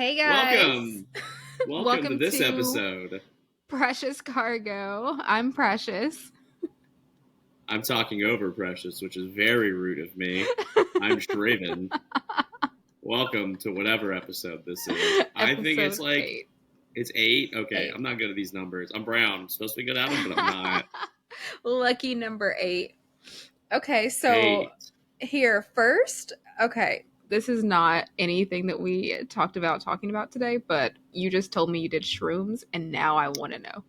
Hey guys. Welcome. Welcome to Welcome this to episode. Precious Cargo. I'm Precious. I'm talking over Precious, which is very rude of me. I'm Shravan. Welcome to whatever episode this is. I think it's Episode like, 8. it's 8. Okay, 8. I'm not good at these numbers. I'm Brown. I'm supposed to be good at them, but I'm not. Lucky number 8. Okay, so 8. here first. Okay, this is not anything that we talked about talking about today, but you just told me you did shrooms, and now I want to know.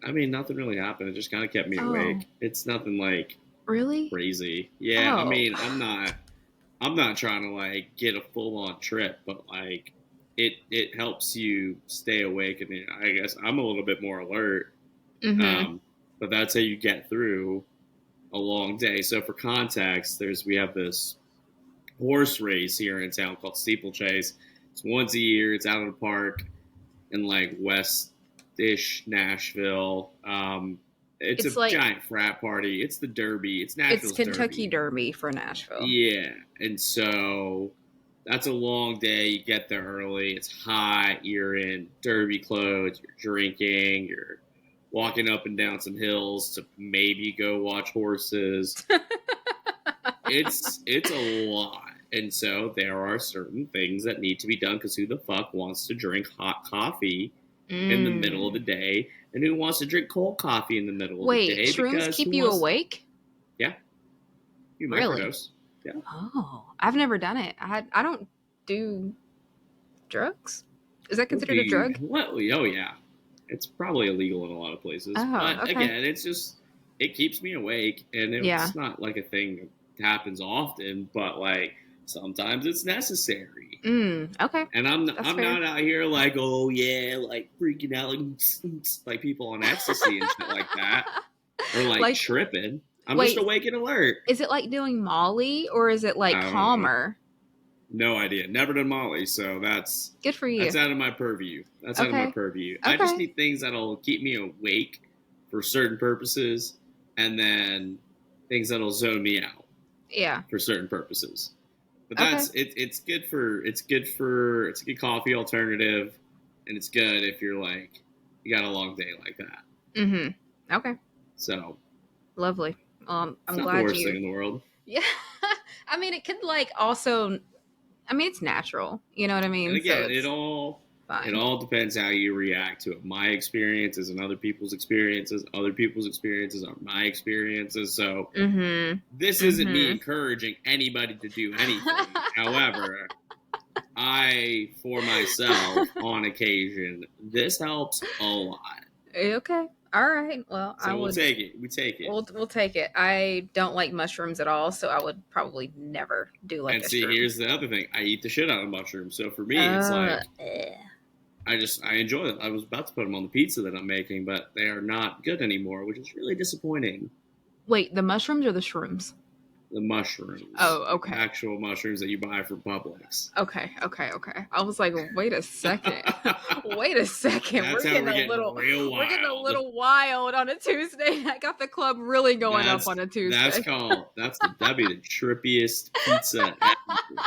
I mean, nothing really happened. It just kind of kept me Oh, awake. It's nothing like really? crazy. Yeah, I Oh. mean, I'm not trying to like get a full on trip, but like it helps you stay awake, and I guess I'm a little bit more alert. Mm-hmm. But that's how you get through a long day. So for context, we have this horse race here in town called Steeplechase. It's once a year. It's out in the park in like West-ish Nashville. It's a It's like giant frat party. It's the Derby. It's it's Nashville's Kentucky Derby. Derby for Nashville. Yeah, and so that's a long day. You get there early. It's hot. You're in derby clothes. You're drinking. You're walking up and down some hills to maybe go watch horses. It's a lot, and so there are certain things that need to be done. Because who the fuck wants to drink hot coffee in the middle of the Mm. day, and who wants to drink cold coffee in the middle of the Wait, day? shrooms Because keep who you wants? awake? Yeah, you Really? microdose. Yeah. Oh, I've never done it. I don't do drugs. Is that Would considered a be drug? what? Oh yeah, it's probably illegal in a lot of places. Oh, But okay. again, it's just it keeps me awake, and Yeah. it's not like a thing that happens often. But like sometimes it's necessary. Okay. And I'm That's I'm fair. not out here like oh yeah like freaking out like people on ecstasy and shit like that or like Like, tripping. I'm just wait, awake and alert. is it like doing Molly or is it like I don't know. calmer? No idea. Never done Molly, so Good for that's you. out of my purview. That's out of my Okay. purview. I just Okay. need things that'll keep me awake for certain purposes, and then things that'll zone me out Yeah. for certain purposes. But Okay. it's a good coffee alternative, and it's good if you're like you got a long day like that. Okay. So Lovely. it's I'm not the glad worst thing you. in the world. Yeah. I mean, it could like also. I mean, it's natural. You know what I And mean? So again, it it's all it fine. all depends how you react to it. My experiences and other people's experiences, other people's experiences are my experiences. So this isn't me Mm-hmm. encouraging anybody to do anything. However, I, for myself, on occasion, this helps a lot. Okay. All right. Well, I So we'll would. take it. We take it. We'll take it. I don't like mushrooms at all, so I would probably never do like And a see, shroom. here's the other thing. I eat the shit out of mushrooms. So for me, it's like Eh. I enjoy them. I was about to put them on the pizza that I'm making, but they are not good anymore, which is really disappointing. Wait, the mushrooms or the shrooms? The mushrooms. Oh, okay. Actual mushrooms that you buy from Publix. Okay. I was like, wait a second. Wait a second. That's how we're getting real We're getting a wild. little wild on a Tuesday. I got the club really going up on a Tuesday. That'd be the trippiest pizza ever.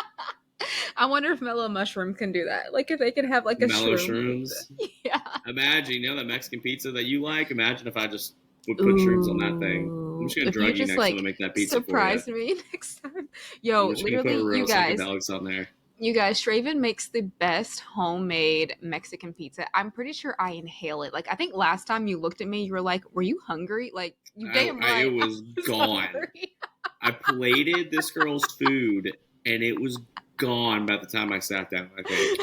I wonder if Mellow Mushroom can do that. Like if they could have like a Mellow shroom shrooms. pizza. Yeah. Imagine, that Mexican pizza that you like? Imagine if I just would put shrooms on that thing. I'm just gonna If you drug you just next like time to make that pizza surprise for you. me next time. I'm Yo, just gonna put literally, real psychedelics on there. you guys, Shravan makes the best homemade Mexican pizza. I'm pretty sure I inhale it. Like I think last time you looked at me, you were like, "Were you hungry?" Like you damn right. It was gone. Hungry. I plated this girl's food, and it was gone by the time I sat down, I think.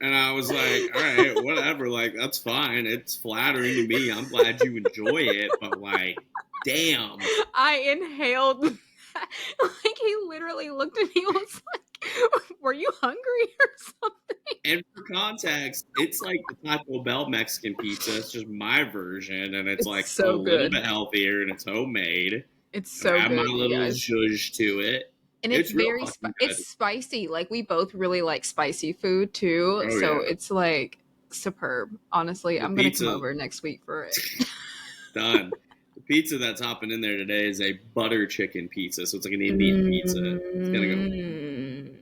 And I was like, all right, whatever. Like, that's fine. It's flattering to me. I'm glad you enjoy it. But, like, damn. I inhaled. Like he literally looked at me and was like, "Were you hungry or something?" And for context, it's like the Taco Bell Mexican pizza. It's just my version. And it's like so a little good. bit healthier, and it's homemade. It's And so I have my good, you little guys. zhuzh to it. And It's real very fucking good. it's spicy. Like we both really like spicy food too. Oh, So yeah. it's like superb. Honestly, The I'm gonna pizza- come over next week for it. Done. The pizza that's hopping in there today is a butter chicken pizza. So it's like an Indian pizza. It's gonna go. Mm.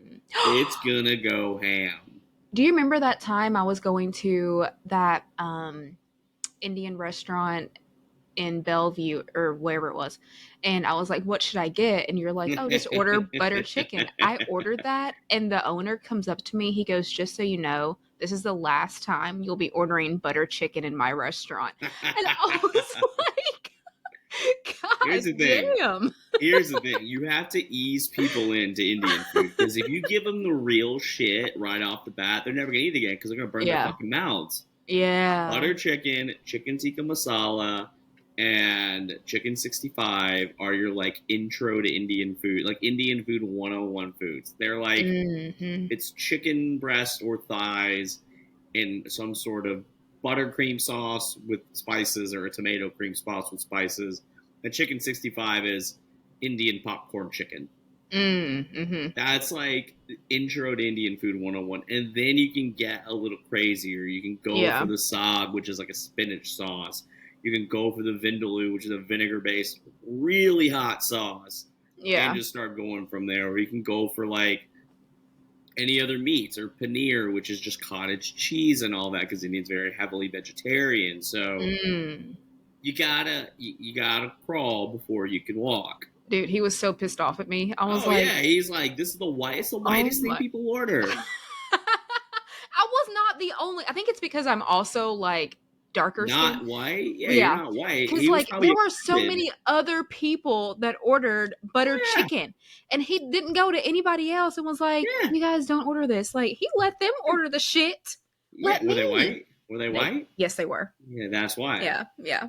It's gonna go ham. Do you remember that time I was going to that Indian restaurant in Bellevue or wherever it was, and I was like, "What should I get?" And you're like, "Oh, just order butter chicken." I ordered that, and the owner comes up to me. He goes, "Just so you know, this is the last time you'll be ordering butter chicken in my restaurant." And I was like, Here's "God the thing. damn!" Here's the thing. You have to ease people into Indian food because if you give them the real shit right off the bat, they're never gonna eat again because they're gonna burn their Yeah, fucking mouths. yeah. Butter chicken, chicken tikka masala, and chicken 65 are your like intro to Indian food, like Indian food 101 foods. They're like Hmm. it's chicken breast or thighs in some sort of buttercream sauce with spices or a tomato cream sauce with spices. And chicken 65 is Indian popcorn chicken. Mm-hmm. That's like intro to Indian food 101. And then you can get a little crazier. You can go for Yeah, the saag, which is like a spinach sauce. You can go for the vindaloo, which is a vinegar based, really hot sauce, and yeah. just start going from there. Or you can go for like any other meats or paneer, which is just cottage cheese and all that because Indian's very heavily vegetarian. So Mm. you gotta crawl before you can walk. Dude, he was so pissed off at me. I was Oh like, yeah, he's like, this is it's the "Oh whitest thing my." people order. I was not the only. I think it's because I'm also like darker skin. Not white? Yeah, you're Yeah. not white. Cause He was like probably there were so offended. many other people that ordered butter Oh yeah, chicken and he didn't go to anybody else and was like, yeah, "You guys don't order this." Like he let them order the shit. Let yeah. Were they me. white? Were they white? Yes, they were. Yeah, that's why. Yeah, yeah.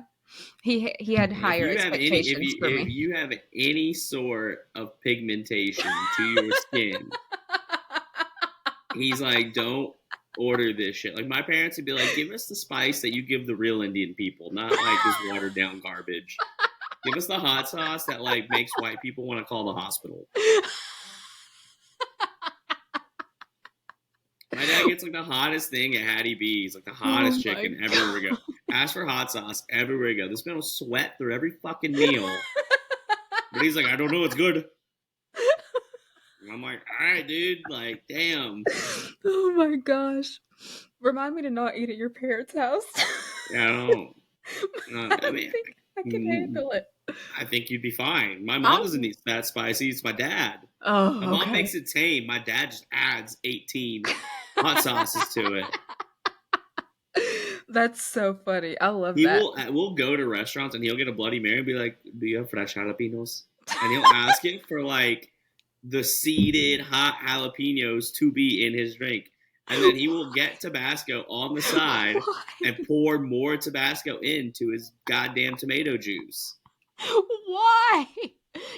He had higher expectations for If me. you have any sort of pigmentation to your skin, he's like, don't order this shit. Like my parents would be like, give us the spice that you give the real Indian people, not like this watered down garbage. Give us the hot sauce that like makes white people want to call the hospital. My dad gets like the hottest thing at Hattie B's, like the Oh hottest my chicken everywhere we go. god. Ask for hot sauce everywhere we go. This man will sweat through every fucking meal, but he's like, I don't know, it's good. And I'm like, all right, dude, like, damn. Oh my gosh. Remind me to not eat at your parents' house. Yeah, I don't. I I don't mean, think I can handle it. I think you'd be fine. My mom doesn't I'm eat that spicy. It's my dad. My Oh, mom okay. makes it tame. My dad just adds 18 hot sauces to it. That's so funny. I love He that. will we'll go to restaurants and he'll get a Bloody Mary and be like, "Do you have fresh jalapenos?" And he'll ask it for like the seeded hot jalapenos to be in his drink. And then he will get Tabasco on the side Why? and pour more Tabasco into his goddamn tomato juice. Why?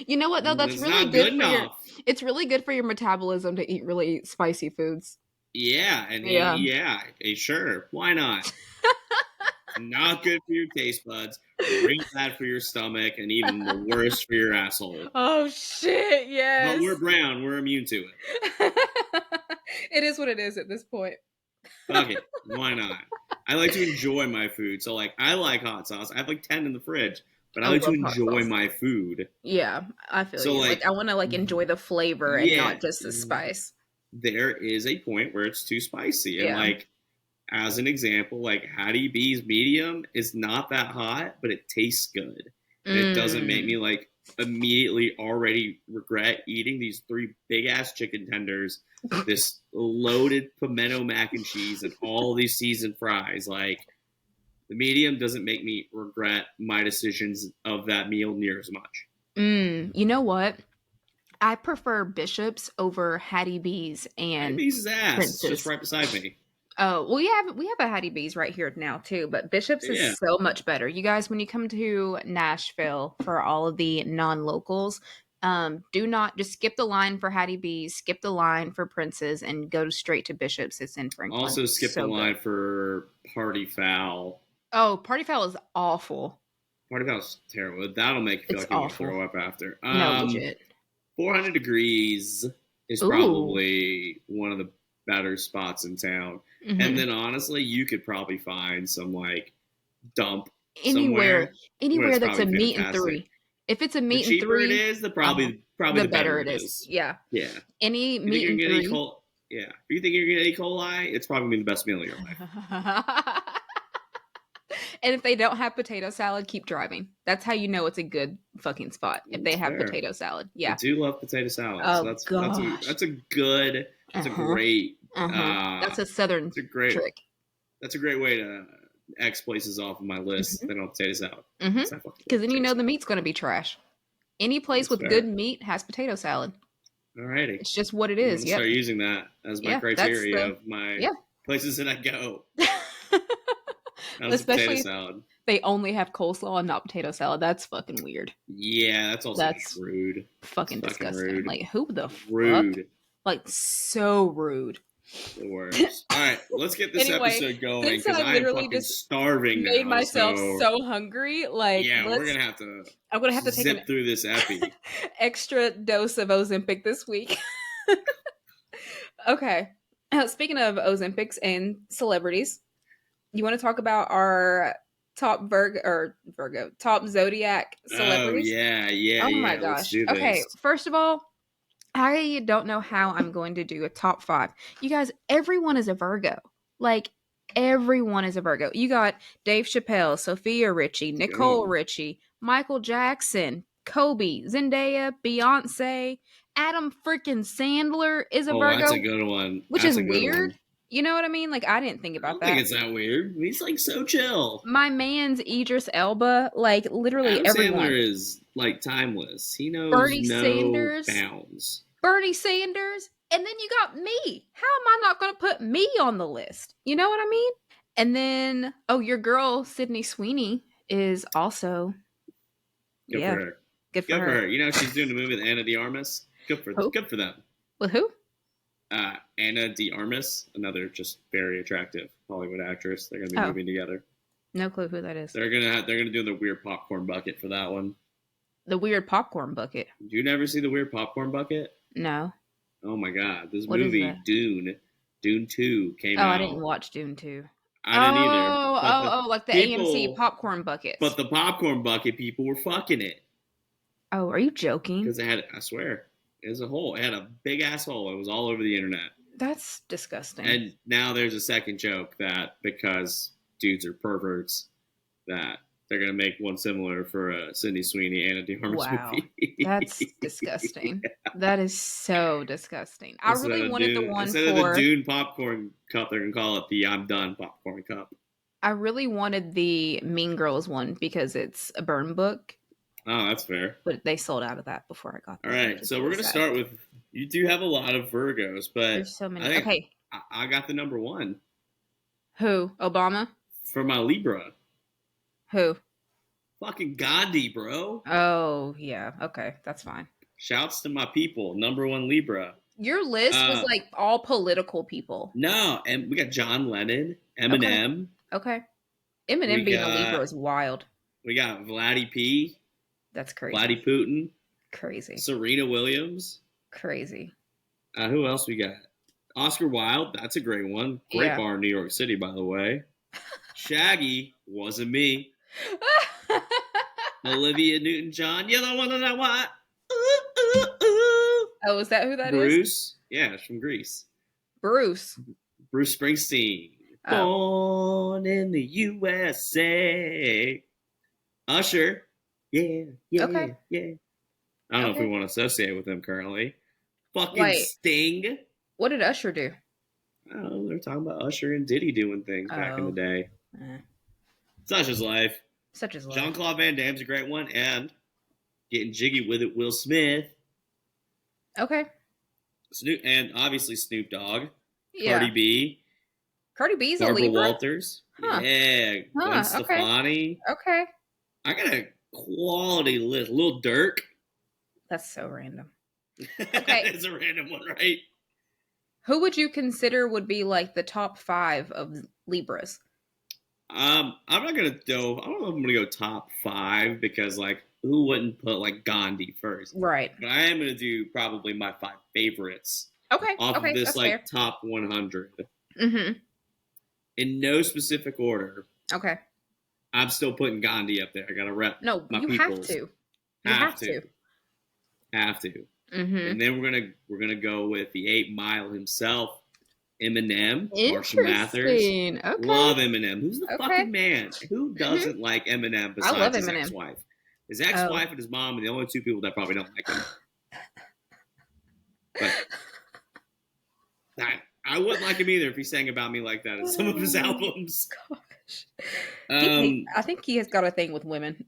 You know what though? That's It's really not good good for your enough. it's really good for your metabolism to eat really spicy foods. Yeah, and Yeah. sure, why not? Not good for your taste buds, really bad for your stomach, and even the worst for your asshole. Oh shit, But yes. we're brown, we're immune to it. It is what it is at this point. Fuck it, why not? I like to enjoy my food, so like I like hot sauce. I have like 10 in the fridge, but I I like to love hot enjoy sauce. my food. Yeah, I feel So you. Like I like, want to like enjoy the flavor and yeah, not just the spice. there is a point where it's too spicy, and Yeah. like as an example, like Hattie B's medium is not that hot, but it tastes good. And it doesn't make me Mm. like immediately already regret eating these three big ass chicken tenders, this loaded pimento mac and cheese, and all these seasoned fries. Like the medium doesn't make me regret my decisions of that meal near as much. You know what? I prefer Bishop's over Hattie B's Hattie and B's is ass. It's just Prince's. right beside me. Oh, we have a Hattie B's right here now too, but Bishop's Yeah. is so much better. You guys, when you come to Nashville for all of the non-locals, do not just skip the line for Hattie B's, skip the line for Prince's, and go straight to Bishop's. It's in Franklin. Also skip the So good. line for Party Foul. Oh, Party Foul is awful. Party Foul's terrible. That'll make you feel It's like you want to awful. throw up after. No, legit. 400 Degrees is Ooh. probably one of the better spots in town. And Hmm. then honestly, you could probably find some like dump Anywhere, somewhere where anywhere it's that's a probably meat and fantastic. three. If it's a The meat and cheaper it three, is, uh-huh, probably the the better better it it is. is. Yeah. Yeah. Any If you think meat you're and gonna get three. yeah. If you think you're gonna get E. coli, it's probably gonna be the best meal of your life. And if they don't have potato salad, keep driving. That's how you know it's a good fucking spot. If they It's have fair. potato salad. I Yeah. do love potato salad, so Oh gosh. that's a Uh-huh. great Uh-huh. That's a southern it's a great trick. that's a great way to X places off of my list. Mhm. They don't have potato salad. Mhm. 'Cause I fucking love Cuz then you potato know the salad. meat's going to be trash. Any place That's with good fair. meat has potato salad. Alrighty. It's just what it I'm is. gonna Yep. start using that as my Yeah, that's criteria the of my yeah. places that I go. How's the potato Especially if salad? they only have coleslaw and not potato salad. That's fucking weird. Yeah, that's also just That's rude. It's fucking fucking disgusting. rude. Like who the fuck? Rude. Like so rude. The worst. All right, let's get this Anyway, episode going since because I I am literally fucking just starving made now. myself So so hungry, like yeah, let's I'm gonna have to take an zip through this epi. extra dose of Ozempic this week. Okay. Speaking of Ozempics and celebrities, you want to talk about our top top zodiac Oh celebrities? yeah, yeah, Oh my yeah. Let's gosh. do Okay, this. first of all, I don't know how I'm going to do a top five. You guys, everyone is a Virgo. Like, everyone is a Virgo. You got Dave Chappelle, Sophia Richie, That's a good Nicole one. Richie, Michael Jackson, Kobe, Zendaya, Beyonce, Adam freaking Sandler is a Oh, that's a Virgo, good one. which That's is a good weird. one. You know what I mean? Like, I didn't think I about don't think that. it's that weird. He's like so chill. My man's Idris Elba, like, literally Adam everyone. Sandler is like timeless. He knows Bernie no Sanders, bounds. Bernie Sanders, and then you got me. How am I not going to put me on the list? You know what I mean? And then, oh, your girl, Sydney Sweeney, is also, Good for yeah, her. good for Good for her. her. You know she's doing a movie with Anna de Armas. Who? Good for them. With who? Anna de Armas, another just very attractive Hollywood actress. They're gonna be Oh, moving together. no clue who that is. They're gonna do the weird popcorn bucket for that one. The weird popcorn bucket. Did you never see the weird popcorn bucket? No. Oh my god, this What is movie that? Dune 2 came Oh, I didn't out. watch Dune 2. I didn't either, Oh, but oh, the oh, like the AMC people, popcorn buckets. but the popcorn bucket people were fucking it Oh, are you joking? because they had, I swear, it was a hole. It had a big ass hole. It was all over the internet. That's disgusting. And now there's a second joke that because dudes are perverts, that they're gonna make one similar for a Sydney Sweeney Anna de Armas Wow. movie. That's disgusting. That is so disgusting. I really wanted the one Instead of the for Dune popcorn cup, they're gonna call it the I'm done popcorn cup. I really wanted the Mean Girls one because it's a burn book, Oh, that's fair. but they sold out of that before I got All there, which right, is so we're really gonna sad. start with. You do have a lot of Virgos, but There's so I many. think Okay. I got the number one Who? Obama? for my Libra. Who? Fucking Gandhi, bro. Oh, yeah. Okay, that's fine. Shouts to my people. Number one Libra. Your list was like all political people. No, and we got John Lennon, Okay. Eminem. Okay. Eminem being a Libra is wild. We got Vladdy P, That's crazy. Vladdy Putin, Crazy. Serena Williams. Crazy. Who else we got? Oscar Wilde. That's a great one. Great Yeah. bar in New York City, by the way. Shaggy wasn't me. Olivia Newton-John. You're the one that I want. Ooh, ooh, ooh. Oh, is that who that is? Bruce. Yeah, it's from Greece. Bruce. Bruce Springsteen. Oh. Born in the USA. Usher. Yeah, yeah, Okay. yeah. I don't know if we Okay. want to associate with him currently. Fucking Wait. Sting. What did Usher do? I don't know. They're talking about Usher and Diddy doing things back in the Oh. day. Eh. Such is life. Such as life. Jean Claude Van Damme's a great one, and getting jiggy with it, Will Smith. Okay. Snoop, and obviously Snoop Dogg, Yeah. Cardi B, Cardi B's a Barbara Libra? Walters, Huh. yeah, Gwen Okay. Stefani. Okay. I got a quality list. Lil Durk. That's so random. Okay, it's a random one, right? Who would you consider would be like the top 5 of Libras? I'm not gonna go. I don't know if I'm gonna go top 5 because like who wouldn't put like Gandhi first? Right. But I am gonna do probably my 5 favorites Okay. off Okay. of this That's like fair. top 100 Mm-hmm. in no specific order. Okay. I'm still putting Gandhi up there. I gotta rep No, my you have peoples. to. You Have have to, to. have to. Mm-hmm. And then we're gonna go with the 8 Mile himself, Eminem, Marshall Mathers. Interesting. Okay. Love Eminem. Who's the Okay. fucking man? Who Mm-hmm. doesn't like Eminem I love besides his Eminem. ex-wife? His Oh. ex-wife and his mom are the only two people that probably don't like him. But I wouldn't like him either if he sang about me like that in some of his Oh albums. gosh. Um, I think he has got a thing with women.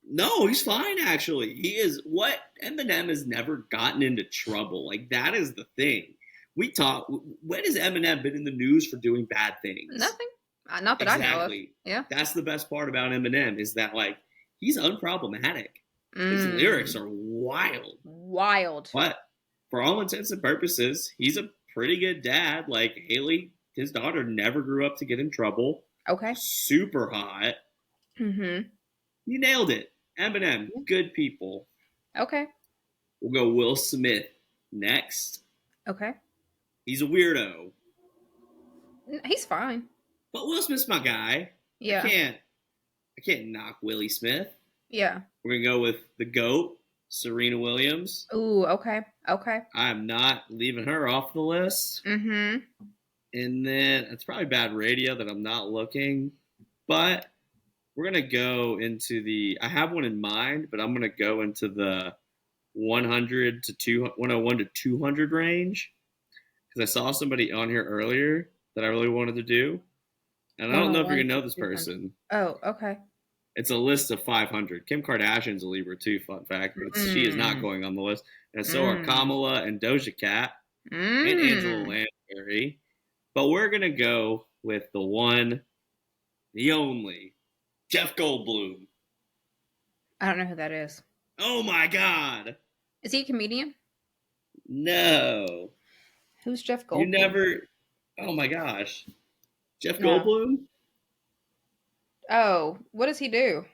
no, he's fine actually. He is what Eminem has never gotten into trouble. Like that is the thing. We talk. When has Eminem been in the news for doing bad things? Nothing. Not that I know of. Exactly. Yeah. That's the best part about Eminem is that like he's unproblematic. His lyrics Mm. are wild, Wild. but for all intents and purposes, he's a pretty good dad. Like Haley, his daughter, never grew up to get in trouble. Okay. Super hot. Mm-hmm. You nailed it. Eminem, good people. Okay. We'll go Will Smith next. Okay. He's a weirdo, He's fine. but Will Smith's my guy. I Yeah. can't, I can't knock Willie Smith. Yeah. We're gonna go with the GOAT, Serena Williams. Ooh, okay. Okay. I'm not leaving her off the list. Mm-hmm. And then it's probably bad radio that I'm not looking, but we're gonna go into the. I have one in mind, but I'm gonna go into the 100 to 200, 101 to 200 range because I saw somebody on here earlier that I really wanted to do, and I don't know if you're 101 gonna know to this 200. person. Oh, okay. It's a list of 500. Kim Kardashian's a Libra too, fun fact, but she is not Mm. going on the list. And so are Mm. Kamala and Doja Cat and Angela Mm. Lansbury. But we're going to go with the one, the only, Jeff Goldblum. I don't know who that is. Oh my God. Is he a comedian? No. Who's Jeff You Goldblum? never. Oh my gosh. Jeff No. Goldblum? Oh, what does he do?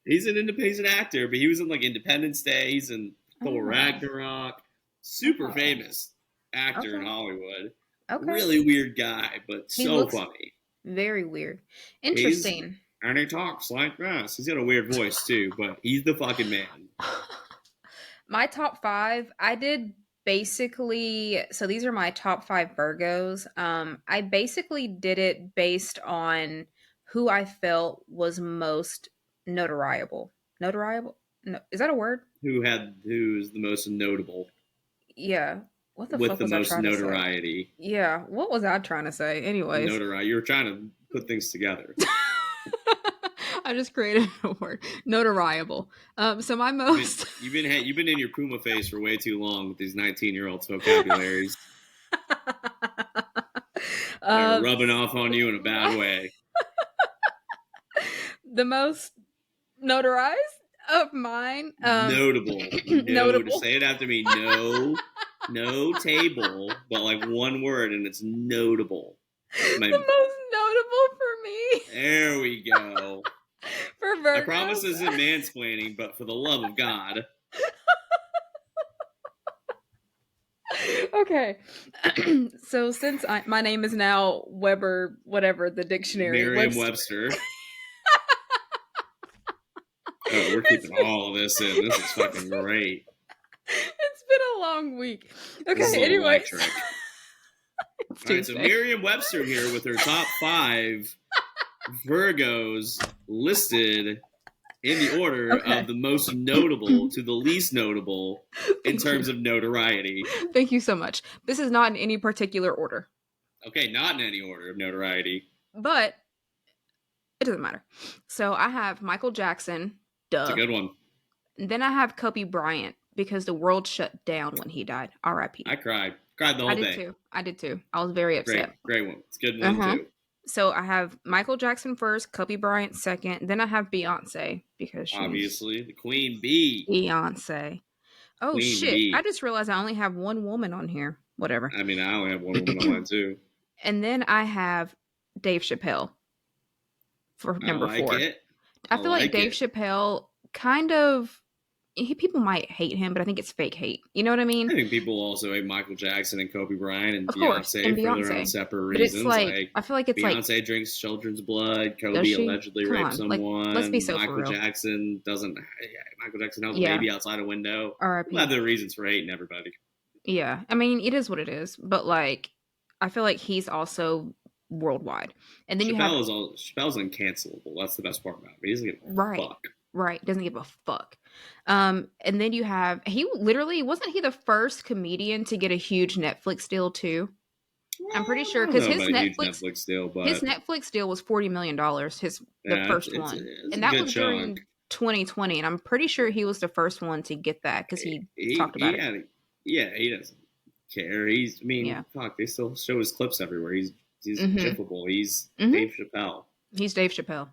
He's an independent actor, but he was in like Independence Day. He's in Thor Oh. Ragnarok. Super Oh. famous actor in Okay. Hollywood. Okay. Really weird guy, but He so looks funny. very weird. He's Interesting. and he talks like this. He's got a weird voice too, but he's the fucking man. My top 5, I did basically, so these are my top 5 Virgos. I basically did it based on who I felt was most notariable. Notariable? No, is that a word? Who's the most notable Yeah. What the with fuck the was I most trying to say? notoriety. Yeah, what was I trying to say? Anyways. Notoriety. You were trying to put things together. I just created a word. Notariable. So my most You've been in your Puma face for way too long with these 19-year-olds vocabularies. They're um, rubbing off on you in a bad way. the most notarized of mine. Notable. No, to Notable. say it after me. No, no table, but like one word, and it's notable. The My, most notable for me. there we go. For Virgos. I promise this isn't mansplaining, but for the love of God. Okay. So since my name is now Weber, whatever the dictionary. Merriam-Webster. Oh, we're keeping all of this in. This is fucking great. It's been a long week. Okay, This is anyway. electric. It's All right, so Tuesday. Merriam-Webster here with her top 5 Virgos listed in the order Okay. of the most notable to the least notable in terms of notoriety. Thank you so much. This is not in any particular order, Okay, not in any order of notoriety. but it doesn't matter. So I have Michael Jackson. It's a Duh. good one. And then I have Kobe Bryant because the world shut down when he died. R.I.P. I cried. Cried the whole I did day. too. I did too. I was very upset. Great one. It's a good one too. So I have Michael Jackson first, Kobe Bryant second, then I have Beyonce because she's Obviously, the Queen Bee. Beyonce. Oh Queen shit! Bee. I just realized I only have one woman on here. Whatever. I mean, I only have one woman on mine too. And then I have Dave Chappelle for number 4. It. I feel like Dave Chappelle kind of people might hate him, but I think it's fake hate. You know what I mean? I think people also hate Michael Jackson and Kobe Bryant and Of course, and Beyonce for their own Beyonce. separate But it's reasons. like Like I feel like it's like, Beyonce drinks children's blood. does Kobe she? allegedly Come raped on, like let's be someone. so for Michael real. Jackson doesn't. Yeah, Michael Jackson held a Yeah, baby outside a window. People have R.I.P. their reasons for hating everybody. Yeah, I mean it is what it is, but like I feel like he's also worldwide, and then you have Chappelle's uncancelable. That's the best part about him. He doesn't give a right, fuck. right, doesn't give a fuck. And then you have he literally wasn't he the first comedian to get a huge Netflix deal too? I'm pretty Well, sure I don't because know about a huge Netflix deal, his but Netflix deal was $40 million. The yeah, first one, it's and a that good was chunk. during 2020, and I'm pretty sure he was the first one to get that because he talked about He it. had, yeah, he doesn't care. He's, I mean, Yeah. fuck, they still show his clips everywhere. He's Mm-hmm. jiffable. He's Mm-hmm. Dave Chappelle. He's Dave Chappelle,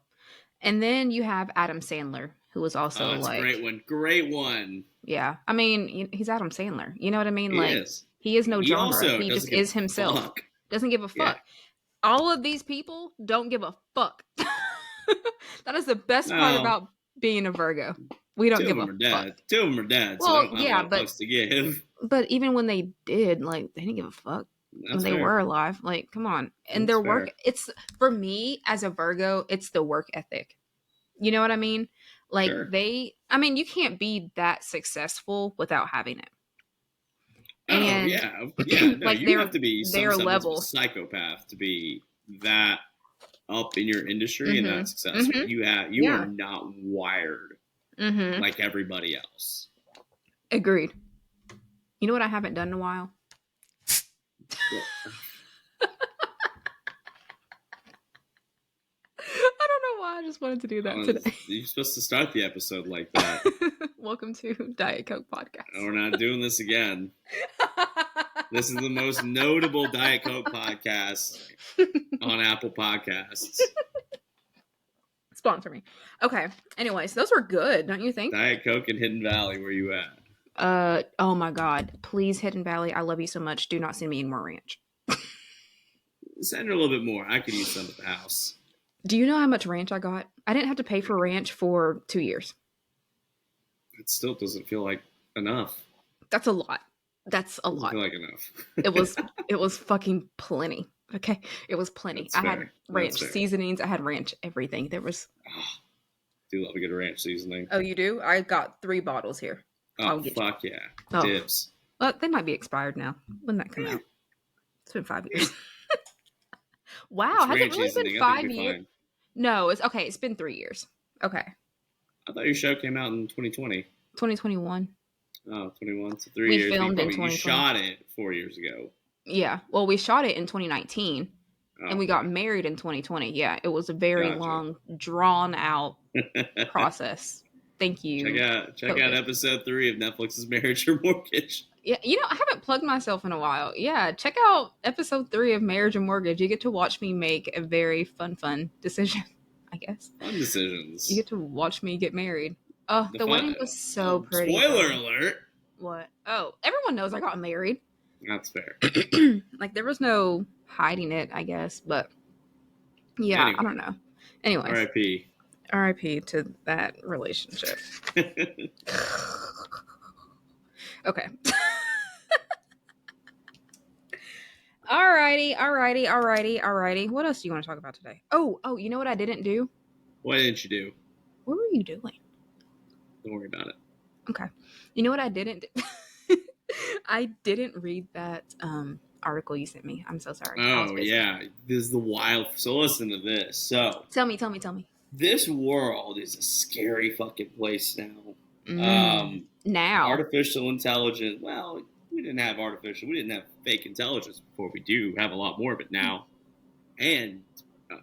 and then you have Adam Sandler, who was Oh, also that's a great like, one. Great one. yeah. I mean, he's Adam Sandler. You know what I mean? He Like, is. he is no He genre. also He doesn't just give is a himself. fuck. Doesn't give a Yeah. fuck. All of these people don't give a fuck. That is the best part Well, about being a Virgo. We don't two of give them a are fuck. dead. Two of them are dead, so they Well, don't have a yeah, lot of fucks to give. but even when they did, like, they didn't give a fuck when That's they fair. were alive. Like, come on. And That's their work, fair. it's for me as a Virgo, it's the work ethic. You know what I mean? Like, Sure. I mean, you can't be that successful without having it. Oh And yeah, yeah. No, like you have to be some their semblance of a level. psychopath to be that up in your industry and that Mm-hmm. successful. Mm-hmm. You are Yeah. not wired Mm-hmm. like everybody else. Agreed. You know what I haven't done in a while? Well, I don't know why. I just wanted to do that today. you're supposed to start the episode like that. Welcome to Diet Coke Podcast. We're not doing this again. This is the most notable Diet Coke podcast on Apple Podcasts. Sponsor me. Okay. Anyways, those were good, don't you think? Diet Coke and Hidden Valley, where you at? Oh my God. Please, Hidden Valley, I love you so much. Do not send me any more ranch. Send her a little bit more. I could use some at the house. Do you know how much ranch I got? I didn't have to pay for ranch for 2 years. It still doesn't feel like enough. That's a lot. That's a lot. Feel like enough. It was fucking plenty. Okay, it was plenty. That's I fair. had ranch That's fair. seasonings. I had ranch everything. There was. Oh, do love a good ranch seasoning. Oh, you do? I got 3 bottles here. Oh fuck yeah, Oh. dibs. Well, they might be expired now. When did that come out? It's been 5 years. Wow, has it ranch really seasoning. been I think 5 it'll be years? fine. No, it's okay. It's been 3 years. Okay, I thought your show came out in 2020. 2021. Oh, 21. So 3 We years. filmed in You 2020. shot it 4 years ago. Yeah. Well, we shot it in 2019, and we got married in 2020. Yeah, it was a very long, drawn out process. Thank you. Check out episode 3 of Netflix's Marriage or Mortgage. Yeah, you know, I haven't plugged myself in a while. Yeah, check out episode 3 of Marriage and Mortgage. You get to watch me make a very fun decision, I guess. Fun decisions. You get to watch me get married. Oh, the wedding was so pretty. Spoiler alert. What? Oh, everyone knows I got married. That's fair. Like, there was no hiding it, I guess. But, yeah, Anyway. I don't know. Anyways. R.I.P. R.I.P. to that relationship. Okay. Alrighty. What else do you want to talk about today? Oh, you know what I didn't do? What didn't you do? What were you doing? Don't worry about it. Okay. You know what I didn't do? I didn't read that article you sent me. I'm so sorry. Oh, yeah. This is the wild. So listen to this. So. Tell me. This world is a scary fucking place now. Now. Artificial intelligence. Well, we didn't have fake intelligence before. We do have a lot more of it now. And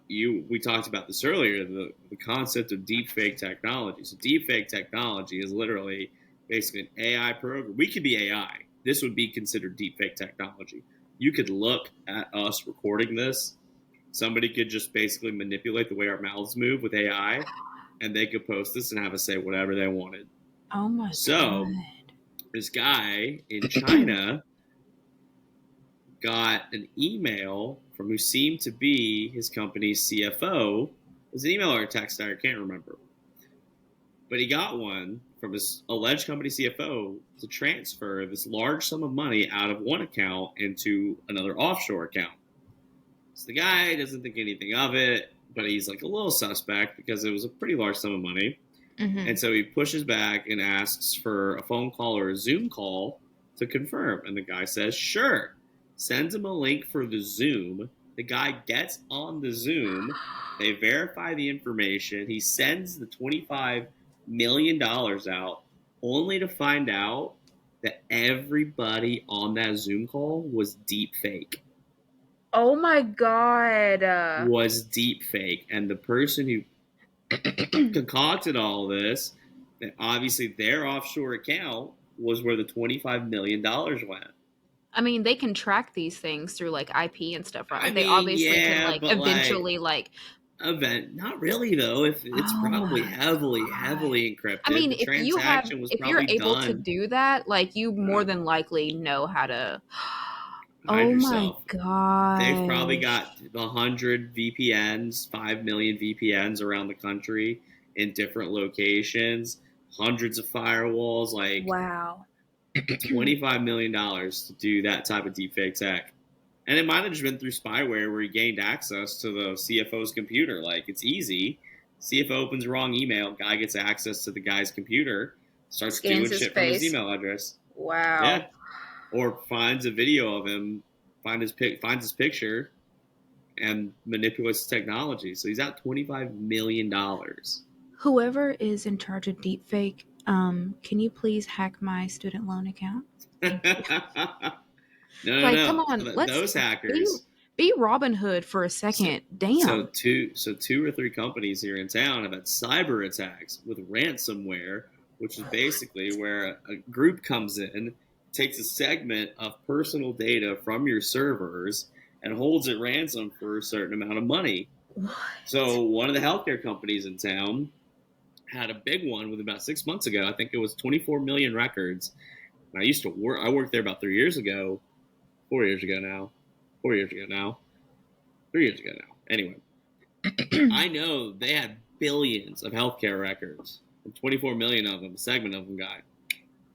we talked about this earlier, the concept of deepfake technology. So deepfake technology is literally basically an AI program. We could be AI. This would be considered deepfake technology. You could look at us recording this. Somebody could just basically manipulate the way our mouths move with AI, and they could post this and have us say whatever they wanted. Oh my God. So this guy in China got an email from who seemed to be his company's CFO. It was an email or a text, I can't remember. But he got one from his alleged company CFO to transfer this large sum of money out of one account into another offshore account. So the guy doesn't think anything of it, but he's like a little suspect because it was a pretty large sum of money. Mm-hmm. And so he pushes back and asks for a phone call or a Zoom call to confirm. And the guy says, sure. Sends him a link for the Zoom. The guy gets on the Zoom. They verify the information. He sends the $25 million out, only to find out that everybody on that Zoom call was deep fake. Oh my god. Was deep fake. And the person who concocted all this, that obviously their offshore account was where the $25 million went. I mean, they can track these things through like IP and stuff, I right? They mean, obviously can yeah, like but like eventually like event, not really though. If it's oh probably my heavily, god. heavily I encrypted, mean, the transaction was if you're probably able to done. do that, like you more Uh, than likely know how to Hide oh my yourself. They've probably got gosh. 100 VPNs, 5 million VPNs around the country in different locations, hundreds of firewalls, like Wow. $25 million to do that type of deepfake tech. And it might have just been through spyware where he gained access to the CFO's computer. Like, it's easy. CFO opens wrong email, guy gets access to the guy's computer, starts Scans doing his shit from his face. email address. Wow. Yeah. Or finds a video of him, finds his picture, and manipulates technology. So he's out $25 million. Whoever is in charge of deepfake, can you please hack my student loan account? no, Thank you. Like, come no. on, So let's those be hackers. be Robin Hood for a So, second. so Damn. two or three companies here in town have had cyber attacks with ransomware, which is basically where a group comes in, takes a segment of personal data from your servers, and holds it ransom for a certain amount of money. What? So one of the healthcare companies in town had a big one with about 6 months ago. I think it was 24 million records. And I used to work. I worked there about 3 years ago, 4 years ago now, 4 years ago now, 3 years ago now. Anyway, I know they had billions of healthcare records, and 24 million of them, a segment of them got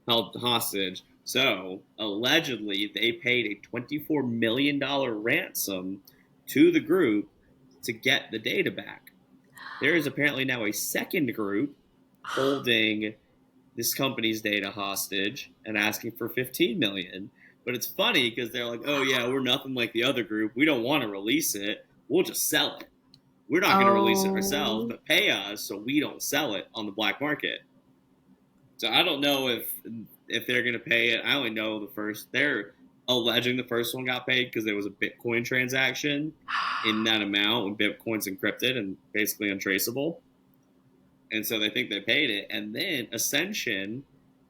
held hostage. So allegedly, they paid a $24 million ransom to the group to get the data back. There is apparently now a second group holding this company's data hostage and asking for 15 million. But it's funny because they're like, "Oh yeah, we're nothing like the other group. We don't want to release it. We'll just sell it. We're not going to release it ourselves, Oh, but pay us so we don't sell it on the black market." So I don't know if they're going to pay it. I only know the first. They're alleging the first one got paid because there was a Bitcoin transaction in that amount when Bitcoin's encrypted and basically untraceable. And so they think they paid it. And then Ascension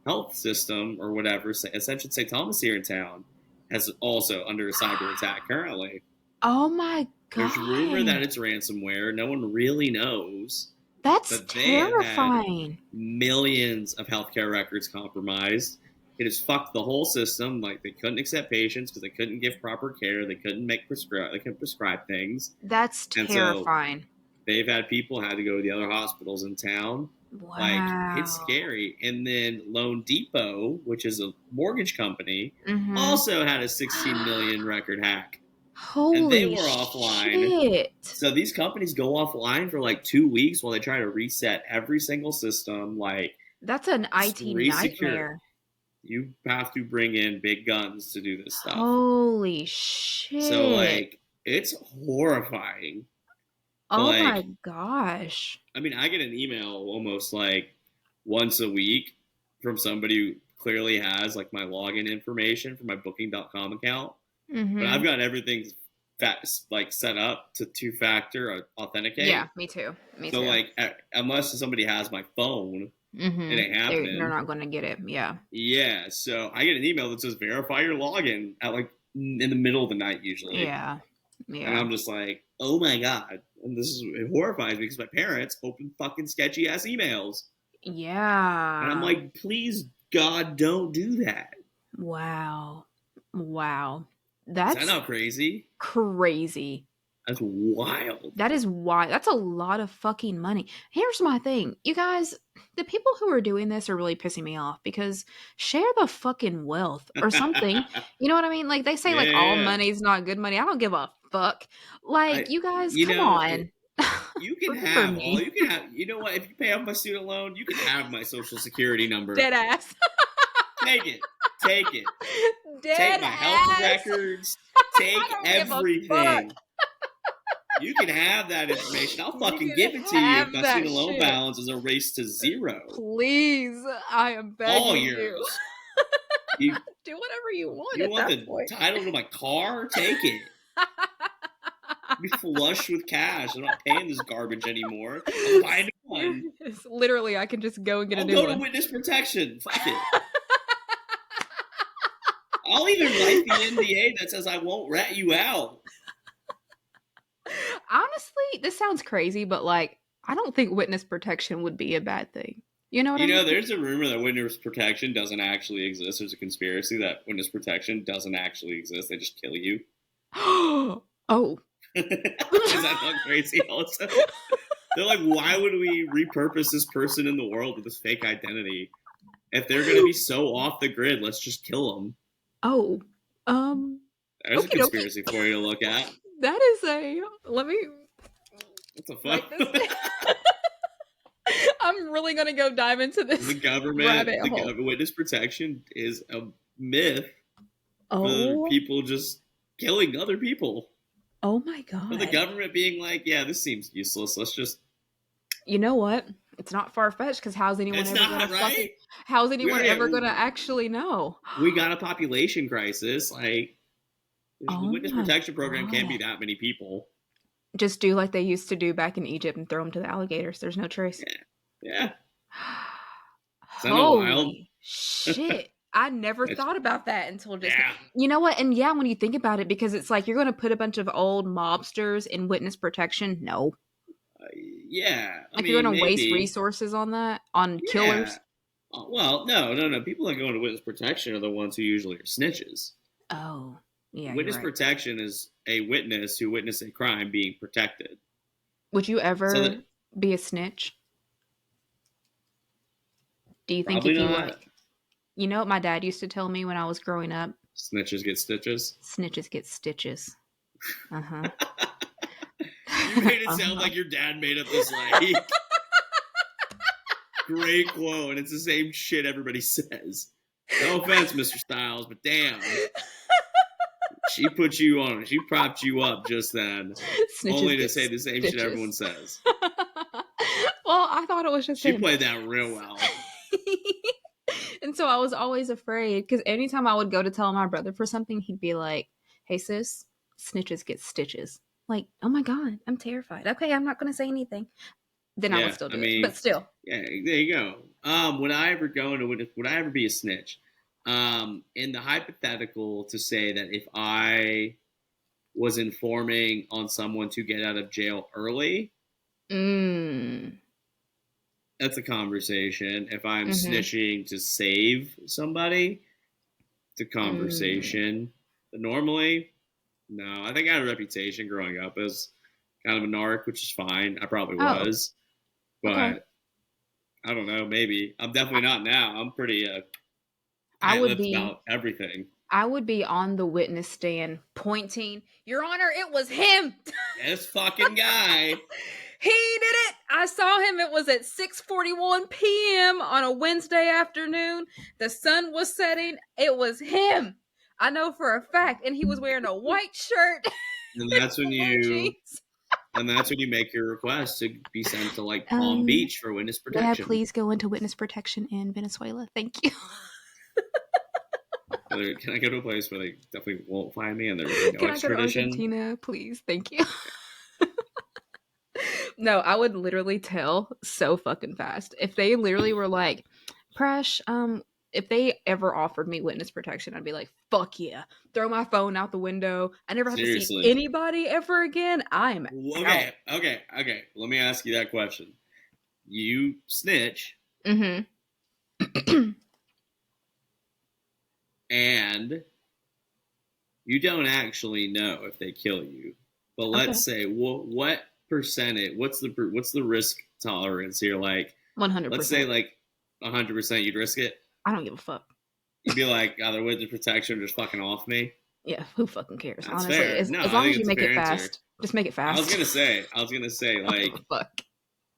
Health System or whatever, Ascension St. Thomas here in town, has also under a cyber attack currently. oh my There's rumor that god. it's ransomware. No one really knows, That's but they have had terrifying. millions of healthcare records compromised. It has fucked the whole system. Like they couldn't accept patients because they couldn't give proper care. They couldn't they couldn't prescribe things, That's and so terrifying. they've had people had to go to the other hospitals in town. Like it's Wow. scary. And then Loan Depot, which is a mortgage company, Mm-hmm. also had a 16 million record hack, and they Holy were offline. shit. So these companies go offline for like 2 weeks while they try to reset every single system. Like That's an IT resecure. nightmare. You have to bring in big guns to do this stuff. Holy So shit. like it's horrifying. But Oh my like gosh. I mean, I get an email almost like once a week from somebody who clearly has like my login information for my booking.com account. But I've Mm-hmm. got everything like set up to two-factor Yeah, authenticate. me too. Me So too. like unless somebody has my phone, it Mm-hmm. ain't They're happening. not gonna get it. Yeah. Yeah, so I get an email that says verify your login at like in the middle of the night usually. Yeah. And Yeah. I'm just like, oh my god. And this is it horrifies me because my parents open fucking sketchy ass emails. And I'm Yeah. like, please God don't do that. Wow. Wow. Is that That's not crazy? crazy. That's wild. That is why. That's a lot of fucking money. Here's my thing. You guys, the people who are doing this are really pissing me off because share the fucking wealth or something. You know what I mean? Like they say like all Yeah. money's not good money. I don't give a fuck. Like you guys, You come know, on. you can Remember have all, me. you can have, you know what? If you pay off my student loan, you can have my social security number. Dead ass. Take it. Take it. Take Dead my health ass. records. I Take don't give a fuck. everything. You can have that information. I'll You fucking can give it to you if have my that student loan shit. balance is erased to zero. Please. I am All begging you. yours. You Do whatever you want you at want that the point. title to my car? Take it. Be flush with cash. I'm not paying this garbage anymore. I'll buy a new one. Literally, I can just go and get a I'll new go to one. witness protection. Fuck it. I'll even write the NDA that says I won't rat you out. Honestly, this sounds crazy, but like, I don't think witness protection would be a bad thing. You know what I You know, mean? there's a rumor that witness protection doesn't actually exist. There's a conspiracy that witness protection doesn't actually exist. They just kill you. Oh. Is that not crazy also? They're like, why would we repurpose this person in the world with this fake identity? If they're going to be so off the grid, let's just kill them. Oh. There's a Okie dokie. conspiracy for you to look at. That is let me What the write this fuck? down. I'm really gonna go dive into this The government, rabbit hole. witness protection is a myth for Oh. people just killing other people. Oh my For the god. government being like, yeah, this seems useless. Let's just. You know what? It's not far fetched because how's anyone It's ever not gonna fucking right. how's anyone ever We gonna actually know? got a population crisis. Like, the Oh witness my protection program can't be god. that many people. Just do like they used to do back in Egypt and throw them to the alligators. There's no trace. Yeah. Is that not wild? Holy shit. I never It's, thought about that until just now. yeah. You know what? And yeah, when you think about it, because it's like you're going to put a bunch of old mobsters in witness protection. No. Yeah. I Like you're mean, going to waste maybe. resources on that, on Yeah. killers. Well, no. People that go into witness protection are the ones who usually are snitches. Oh, yeah, you're Witness right. protection is a witness who witnessed a crime being protected. Would you So ever that be a snitch? Do you think probably if you not. like, you know what my dad used to tell me when I was growing up? Snitches get stitches. Snitches get stitches. Uh huh. You made it sound like your dad made up this like great quote, and it's the same shit everybody says. No offense, Mr. Styles, but damn. She put you on. She propped you up just then, Snitches only to get say the same stitches. shit everyone says. Well, I thought it was just She him. played that real well. And so I was always afraid because anytime I would go to tell my brother for something, he'd be like, "Hey sis, snitches get stitches." Like, oh my god, I'm terrified. Okay, I'm not going to say anything. Then I would Yeah, still I do it, mean, but still. yeah, there you go. Would I ever go into would I ever be a snitch? In the hypothetical to say that if I was informing on someone to get out of jail early, Mm. that's a conversation. If I'm Mm-hmm. snitching to save somebody, it's a Mm. conversation. But normally, no. I think I had a reputation growing up as kind of a narc, which is fine. I probably Oh, was, okay. but I don't know. Maybe I'm definitely not now. I'm pretty I would tight-lipped be about everything. I would be on the witness stand pointing, "Your Honor, it was him." This fucking guy. He did it. I saw him. It was at 6:41 p.m. on a Wednesday afternoon. The sun was setting. It was him. I know for a fact. And he was wearing a white shirt And and that's when blue you jeans. make your request to be sent to like Palm Um, Beach for witness may I protection. please go into witness protection in Venezuela? Thank you. Can I go to a place where they definitely won't find me and there will be no Can I go to extradition? Argentina, please? Thank you. No, I would literally tell so fucking fast. If they literally were like, Presh, if they ever offered me witness protection, I'd be like, fuck yeah. Throw my phone out the window. I never have to see Seriously. anybody ever again. I'm out. Okay. Let me ask you that question. You snitch Mm-hmm. and you don't actually know if they kill you. But Okay. let's say what percentage? What's the risk tolerance here? Like, let's say 100%. like 100%, you'd risk it. I don't give a fuck. You'd be like, either witness protection or just fucking off me. Yeah, who fucking cares? That's Honestly, fair. as No, as I long think as you it's a make fair it answer. fast, just make it fast. I was gonna say, I don't give a like fuck.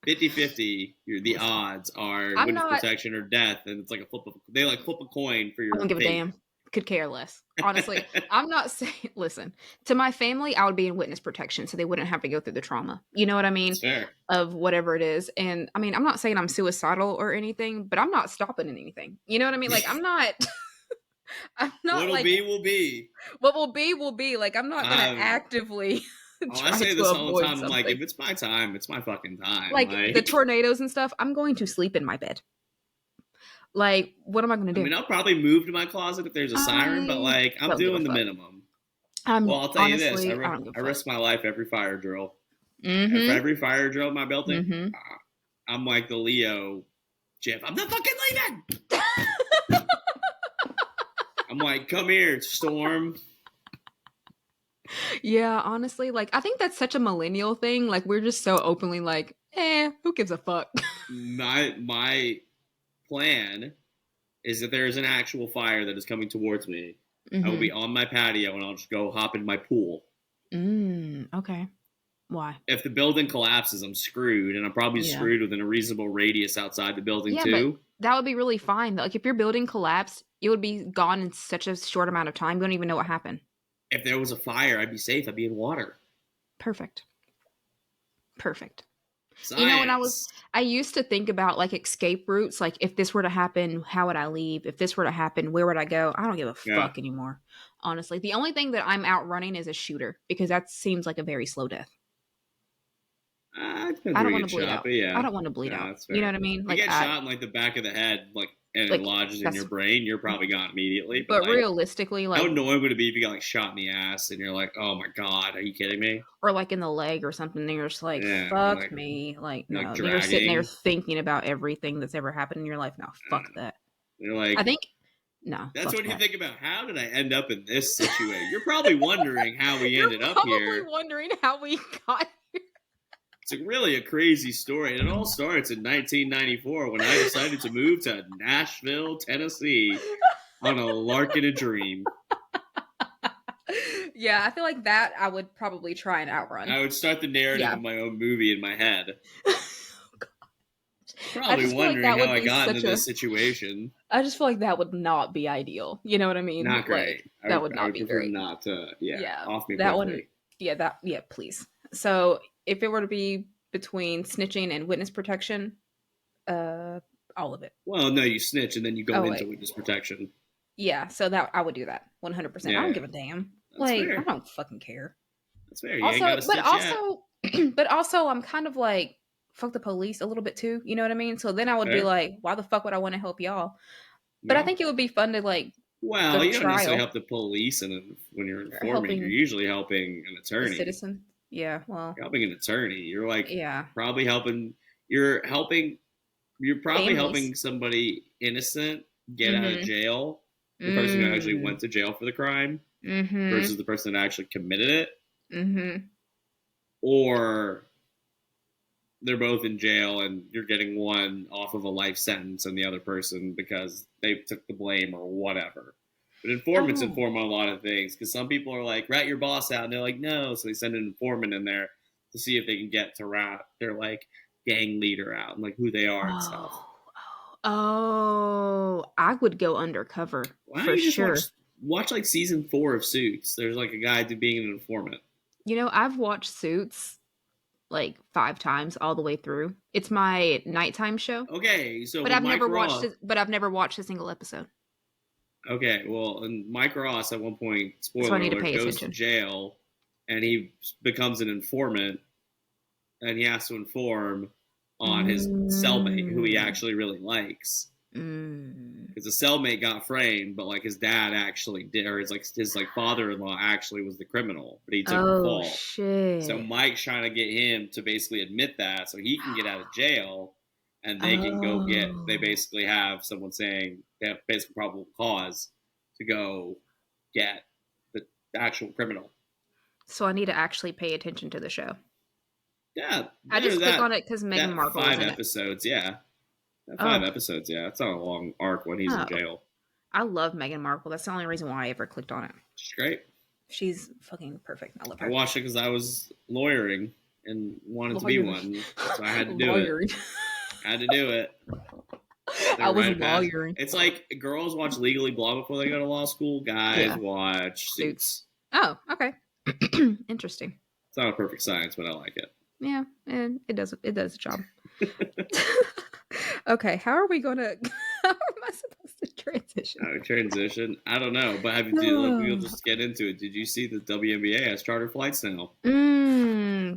50-50, the Listen, odds are I'm witness not. protection or death, and it's like they like flip a coin for I your don't give a fate. damn. Could care less. Honestly, I'm not saying. Listen, to my family, I would be in witness protection, so they wouldn't have to go through the trauma. You know what I That's mean? fair. Of whatever it is. And I mean, I'm not saying I'm suicidal or anything, but I'm not stopping at anything. You know what I mean? Like, I'm not. I'm not What'll like be will be. what will be will be. Like, I'm not gonna Um, actively oh, I try say to this all the avoid time. I'm like, something. if it's my time, it's my fucking time. Like the Like, tornadoes and stuff, I'm going to sleep in my bed. Like, what am I gonna I do? mean, I'll probably move to my closet if there's a siren, but I like, I'm don't give a doing the fuck. minimum. Well, I'm I'll tell you this: honestly, I don't give a I fuck. risk my life every fire drill. And for Mm-hmm. every fire drill in my building, Mm-hmm. I'm like the Leo Jeff. I'm not fucking leaving. I'm like, come here, storm. Yeah, honestly, like I think that's such a millennial thing. Like we're just so openly like, who gives a fuck? My plan is that there is an actual fire that is coming towards me. I will Mm-hmm. be on my patio and I'll just go hop in my pool. Okay. Why? If the building collapses, I'm screwed, and I'm probably Yeah. screwed within a reasonable radius outside the building Yeah, but too. that would be really fine. Like if your building collapsed, it would be gone in such a short amount of time. You don't even know what happened. If there was a fire, I'd be safe. I'd be in water. Perfect. Perfect. You know, Science. I used to think about like escape routes. Like, if this were to happen, how would I leave? If this were to happen, where would I go? I don't give a Yeah. fuck anymore. Honestly, the only thing that I'm outrunning is a shooter because that seems like a very slow death. Depends I where don't you want to get bleed shot, out. but I yeah. don't want to bleed Yeah, out. that's You know fair. what I mean? If you Like, get I shot in like the back of the head, like and it like lodges in your that's. brain, you're probably gone immediately. But But like, realistically, how like, annoying would it be if you got like shot in the ass and you're like, oh my god, are you kidding me? or like in the leg or something, and you're just like, Yeah, fuck me. Like, you're like no, you're sitting there dragging. thinking about everything that's ever happened in your life. No, fuck that. You're I like, think no, that's fuck what you that. think about. How did I end up in this situation? You're probably wondering how we You're ended up probably here. wondering how we got. It's really a crazy story, and it all starts in 1994 when I decided to move to Nashville, Tennessee, on a lark and a dream. Yeah, I feel like that I would probably try and outrun. I would start the narrative Yeah. of my own movie in my head. I Probably just feel like wondering that how would I be got into such a this situation. I just feel like that would not be ideal. You know what I mean? Not Like great. that would I not would be prefer great. not to, yeah, Yeah. off me That one quickly. yeah, please. So, if it were to be between snitching and witness protection, uh all of it. Well, no, you snitch and then you go Oh into wait. witness protection. Yeah, so that I would do that. 100%. I don't Yeah, give a damn. that's Like, I fair. don't fucking care. That's fair. You ain't got Also, to but snitch yet. also, but also, I'm kind of like fuck the police a little bit too. You know what I mean? So then I would be Fair. like, why the fuck would I want to help y'all? But I Yeah. think it would be fun to like go Well, to you don't necessarily trial help the police, and when you're or informing, you're helping usually helping an the attorney. citizen. Yeah, well, You're helping an attorney. You're like yeah, probably helping. You're helping. You're probably families. helping somebody innocent get out of Mm-hmm. jail. The person who actually Mm. went to jail for the crime Mm-hmm. versus the person that actually committed it, Mm-hmm. or they're both in jail and you're getting one off of a life sentence and the other person because they took the blame or whatever. But informants Oh. inform on a lot of things because some people are like, rat your boss out, and they're like, no, so they send an informant in there to see if they can get to rat their like gang leader out and like who they are and stuff. Oh. Oh. I would go undercover Why don't for you just sure. watch like season 4 of Suits? There's like a guy being an informant. You know, I've watched Suits like 5 times all the way through. It's my nighttime show, Okay, so but when I've Mike never watched Ross it. But I've never watched a single episode, Okay, well, and Mike Ross at one point, so I spoiler need to alert, pay goes to attention. jail, and he becomes an informant, and he has to inform on his cellmate, who he Mm. actually really likes. Mm. Because the cellmate got framed, but like his dad actually did, or his father-in-law actually was the criminal, but he took the Oh fall. So shit. Mike's trying to get him to basically admit that, so he can get out of jail, and they can go get. They Oh. basically have someone saying they have basically probable cause to go get the actual criminal. So I need to actually pay attention to the show. Yeah, I there just click that on it because Meghan that Markle is five in it. episodes. Yeah, that Oh, 5 episodes. Yeah, it's not a long arc when he's in oh. jail. I love Meghan Markle. That's the only reason why I ever clicked on it. It's great. She's fucking perfect. I love I her. watched it because I was lawyering and wanted to be Lawyering. one, so I had to do it. Lawyering. I had to do it. I They're was right past. lawyering. It's like girls watch Legally Blonde before they go to law school. Guys Yeah. watch Suits. Suits. Oh, okay. Interesting. It's not a perfect science, but I like it. Yeah, and it does the job. Okay, how are we gonna how am I supposed to transition? Transition. I don't know, but have you do look? We'll just get into it. Did you see the WNBA has charter flights now?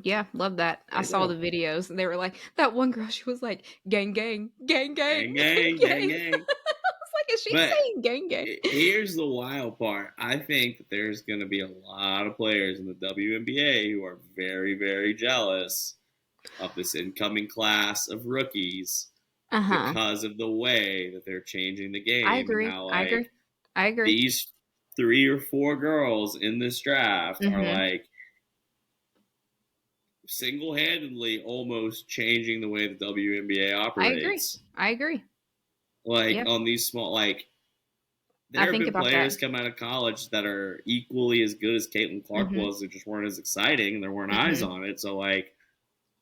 Yeah, love that. I There you saw the go. videos and they were like that one girl, she was like, gang gang, gang Gang, gang, gang gang, gang, gang. gang. I was like, is she But saying gang gang? here's the wild part. I think that there's going to be a lot of players in the WNBA who are very, very jealous of this incoming class of rookies Uh-huh. because of the way that they're changing the I game and agree. how I agree. like I agree. these 3 or 4 girls in this draft are Mhm. like single-handedly almost changing the way the WNBA I agree. operates. I agree. Like Yeah. on these small like I there have think been about that. players come out of college that are equally as good as Caitlin Clark Mhm. was. They just weren't as exciting and there weren't eyes Mhm. on it. So like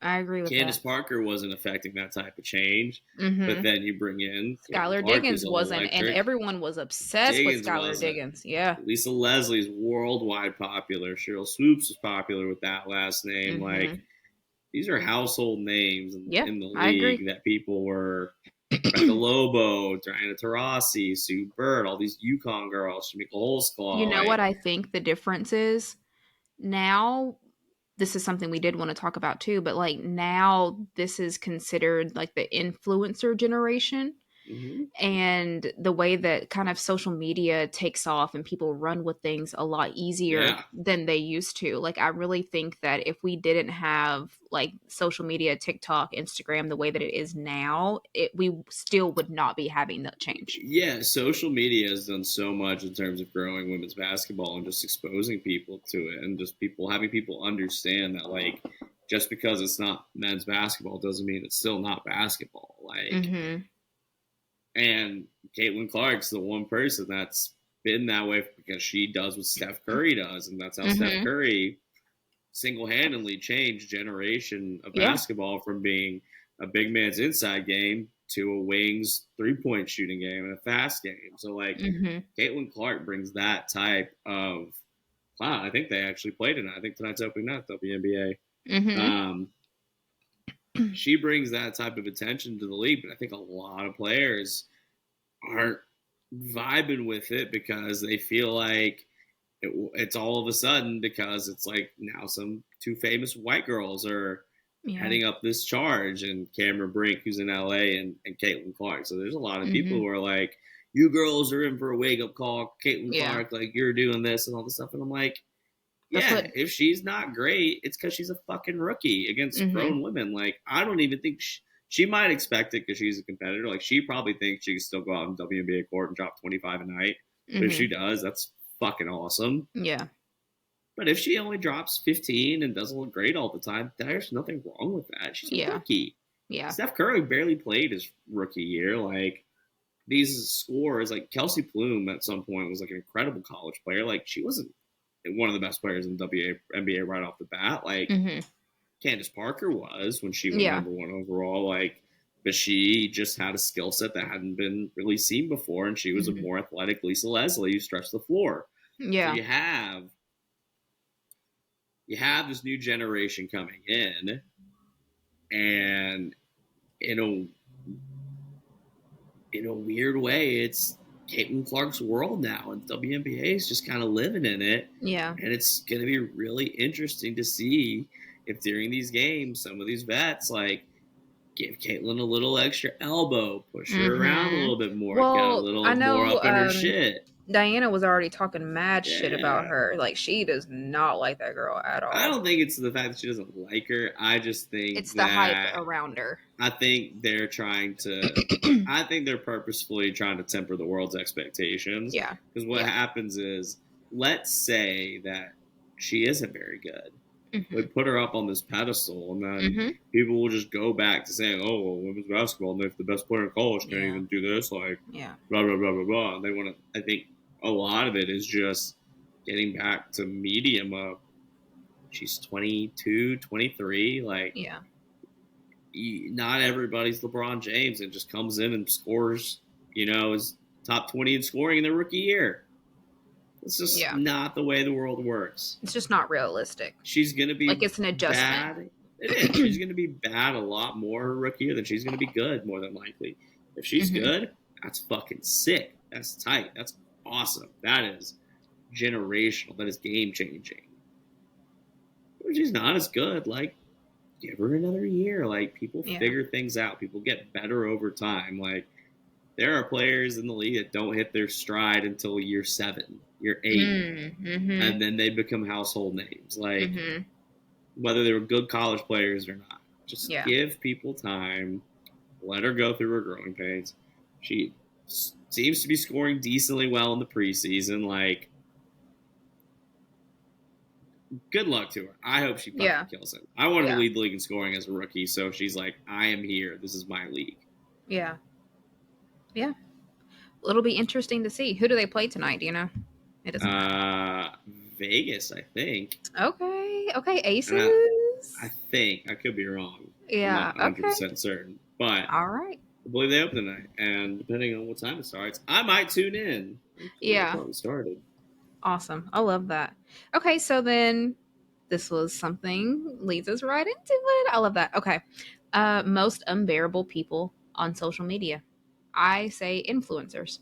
I agree with Candace that. Parker wasn't affecting that type of change. But Mhm. then you bring in Caitlin Skylar Clark, who's Diggins wasn't, and electric. everyone was obsessed with Diggins Skylar wasn't. Diggins. Yeah. Lisa Leslie's worldwide popular. Cheryl Swoops was popular with that last name. Like Mhm. these are household names Yeah, in the I agree. league that people were. Becca Lobo, Diana Taurasi, Sue Bird, all these Yukon girls, Shamika You Holsclaw, know what like I think the difference is? Now, this is something we did want to talk about too, but like now this is considered like the influencer generation. mm-hmm. And the way that kind of social media takes off and people run with things a lot easier Yeah, than they used to. Like, I really think that if we didn't have like social media, TikTok, Instagram, the way that it is now, we still would not be having that change. yeah. Social media has done so much in terms of growing women's basketball and just exposing people to it, and just people having people understand that like just because it's not men's basketball doesn't mean it's still not basketball. Like, Mm-hmm. and Caitlin Clark's the one person that's been that way because she does what Steph Curry does, and that's how Steph Mm-hmm. Curry single-handedly changed generation of Yeah. basketball from being a big man's inside game to a wings three-point shooting game and a fast game. So like Mm-hmm. Caitlin Clark brings that type of wow. I think they actually played tonight. I think tonight's opening night WNBA. Mm-hmm. She brings that type of attention to the league, but I think a lot of players aren't vibing with it because they feel like it's all of a sudden because it's like now some 2 famous white girls are Yeah. heading up this charge and Cameron Brink, who's in LA, and Caitlin Clark. So there's a lot of people Mm-hmm. who are like, you girls are in for a wake up call. Caitlin Yeah. Clark, like you're doing this and all this stuff. And I'm like, That's yeah, what. if she's not great, it's because she's a fucking rookie against Mm-hmm. grown women. Like, I don't even think she might expect it because she's a competitor. Like, she probably thinks she can still go out in WNBA court and drop 25 a night. But if she Mm-hmm. does, that's fucking awesome. Yeah. But if she only drops 15 and doesn't look great all the time, there's nothing wrong with that. She's a Yeah. rookie. Yeah. Steph Curry barely played his rookie year. Like, these scores, like Kelsey Plum at some point was like an incredible college player. Like, she wasn't one of the best players in the WNBA right off the bat. Like, Mm-hmm. Candace Parker was when she went Yeah. number 1 overall. Like, but she just had a skill set that hadn't been really seen before, and she was a Mm-hmm. more athletic Lisa Leslie who stretched the floor. So Yeah. you have this new generation coming in, and in a weird way, it's Caitlin Clark's world now, and WNBA is just kind of living in it. Yeah. And it's going to be really interesting to see if during these games, some of these vets like give Caitlin a little extra elbow, push her around a Mm-hmm. little bit more, get a Well, I little more know up in her shit. Diana was already talking mad shit about Yeah. her. Like, she does not like that girl at I all. don't think it's the fact that she doesn't like her. I just think It's the hype that around her. I think they're trying to. I think they're purposefully trying to temper the world's expectations. Yeah. Because what Yeah. happens is, let's say that she isn't very good. We Mhm. put her up on this pedestal, and then Mhm. people will just go back to saying, "Oh, well, women's basketball, and if the best player in college can't Yeah. even do this, like, Yeah. blah blah blah blah blah." And they want to. I think a lot of it is just getting back to medium of she's 22, 23. Like, Yeah. not everybody's LeBron James and just comes in and scores. Is top 20 in scoring in their rookie year. It's just Yeah. not the way the world works. It's just not realistic. She's going to Like be it's an adjustment. bad. It is. She's going to be bad a lot more her rookie year than she's going to be good, more than likely. If she's Mhm. good, that's fucking sick. That's tight. That's awesome. That is generational. That is game changing. If she's not as good, like, give her another year. Like, people Yeah. figure things out. People get better over time. Like, there are players in the league that don't hit their stride until year 7, year 8, Mhm. and then they become household names. Like, Mhm. whether they were good college players or not. Just Yeah. give people time. Let her go through her growing pains. She seems to be scoring decently well in the preseason. Like, good luck to her. I hope she fucking Yeah. kills it. I wanted to Yeah. lead the league in scoring as a rookie, so she's like, I am here. This is my league. Yeah. Yeah. It'll be interesting to see. Who do they play tonight? Do you know? It doesn't matter. Vegas, I think. Okay. Okay. And I Aces. think, I could be wrong. I'm Yeah. not Okay. 100% certain. But All right. I believe they open tonight. And depending on what time it starts, I might tune in before the Yeah. fucking started. Awesome. I love that. Okay. So then this was something leads us right into it. I love that. Okay. Most unbearable people on social media. I say influencers.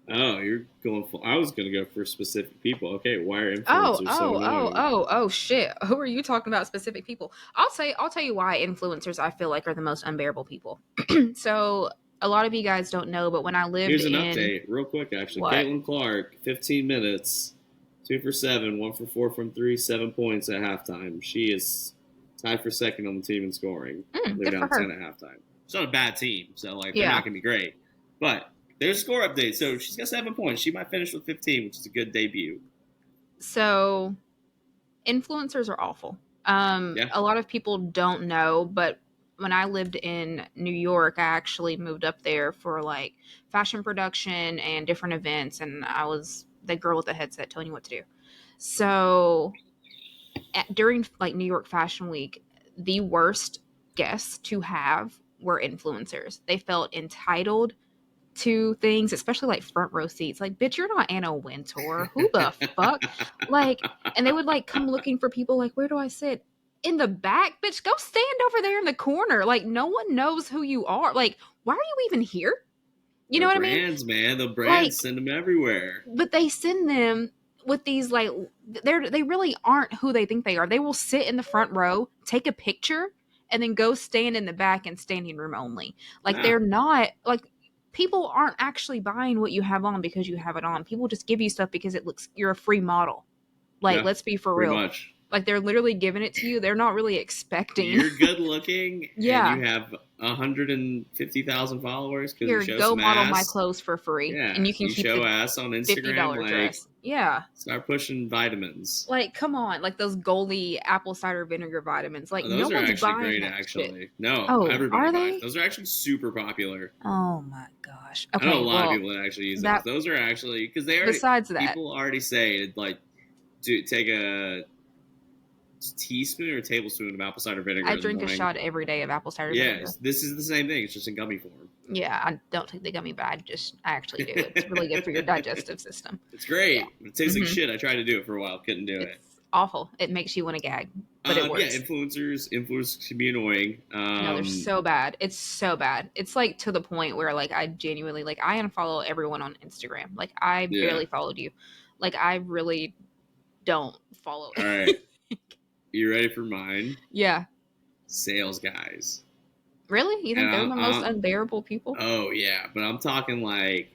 Oh, you're going for. I was going to go for specific people. Okay, why are Oh, influencers so oh, oh, annoying? oh, oh shit. Who are you talking about specific people? I'll tell you why influencers I feel like are the most unbearable people. So a lot of you guys don't know, but when I lived Here's an in update, real quick. Actually, what? Caitlin Clark, 15 minutes, 2 for 7, 1 for 4 from three, 7 points at halftime. She is tied for second on the team in scoring. They're Good for down 10 her. at halftime. It's not a bad team, so like they're Yeah. not going to be great, but there's a score update. So she's got 7 points. She might finish with 15, which is a good debut. So influencers are awful. Yeah. A lot of people don't know, but when I lived in New York, I actually moved up there for like fashion production and different events, and I was the girl with the headset telling you what to do. So during like New York Fashion Week, the worst guests to have were influencers. They felt entitled to things, especially like front row seats. Like, bitch, you're not Anna Wintour. Who the fuck? Like, and they would like come looking for people. Like, where do I sit? In the back, bitch. Go stand over there in the corner. Like, no one knows who you are. Like, why are you even here? You know The what I mean? brands, man. The brands Like, send them everywhere. but they send them with these like they really aren't who they think they are. They will sit in the front row, take a picture, and then go stand in the back and standing room only. Like Nah, they're not like people aren't actually buying what you have on because you have it on. People just give you stuff because it looks you're a free model. Like yeah, let's be for pretty real. much. Like they're literally giving it to you. They're not really expecting. You're good looking and Yeah. you have 150,000 followers because you Here, show go some model my ass. clothes for free and Yeah, you can you keep show the ass on Instagram. $50 Like, dress. Yeah. start pushing vitamins. Like, come on, like those Goldie apple cider vinegar vitamins. Like, Oh, no those are one's actually buying great, that shit. actually. No, Oh, everybody are buys. they? Those are actually super popular. Oh my gosh. I know a Okay, lot of well, people that actually use those. that Those are actually because they already besides that, people already say like to take a teaspoon or a tablespoon of apple cider vinegar I in the drink a morning. shot every day of apple cider vinegar. Yes, this is the same thing. It's just in gummy form. Yeah, I don't take the gummy, but I actually do. It's really good for your digestive system. It's Yeah. great. It tastes like Hmm. shit. I tried to do it for a while, couldn't do it. It's awful. It makes you want to gag, but it Yeah, works. influencers can be annoying. No, they're so bad. It's so bad. It's like to the point where like I genuinely like I unfollow everyone on Instagram. Like I Yeah. barely followed you. Like I really don't follow. All right. You ready for mine? Yeah. Sales guys. Really? You And think they're the most unbearable people? oh yeah, but I'm talking like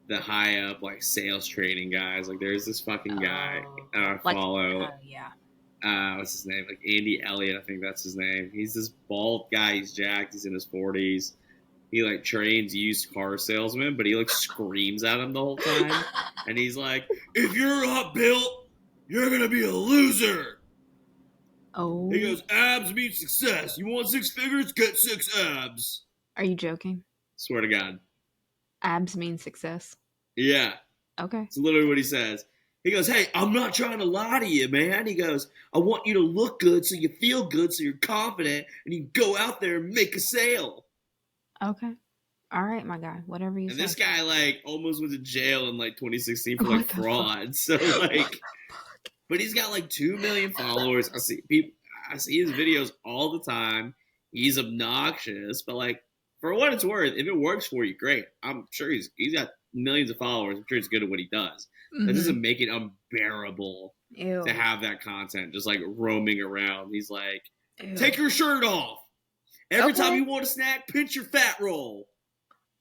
the high up like sales training guys. Like there's this fucking guy Oh, I like, follow. oh yeah. What's his name? Like Andy Elliott, I think that's his name. He's this bald guy. He's jacked. He's in his 40s. He like trains used car salesmen, but he like screams at him the whole time. And he's like, "If you're not built You're gonna be a loser. He Oh, goes, abs mean success. You want 6 figures? Get 6 abs. are you joking? Swear to God. Abs mean success. Yeah. Okay. It's literally what he says. He goes, hey, I'm not trying to lie to you, man. He goes, I want you to look good so you feel good so you're confident and you go out there and make a sale. Okay. All right, my guy. Whatever you And say. this guy, like, almost went to jail in, like, 2016 for, like, What the fuck? fraud. So, What like, the fuck? but he's got, like, 2 million followers. I see his videos all the time. He's obnoxious, but, like, for what it's worth, if it works for you, great. I'm sure he's got millions of followers. I'm sure he's good at what he does. That Mm-hmm. doesn't make it unbearable to Ew. have that content just like roaming around. He's like, Ew. take your shirt off. Every time Okay. you want a snack, pinch your fat roll.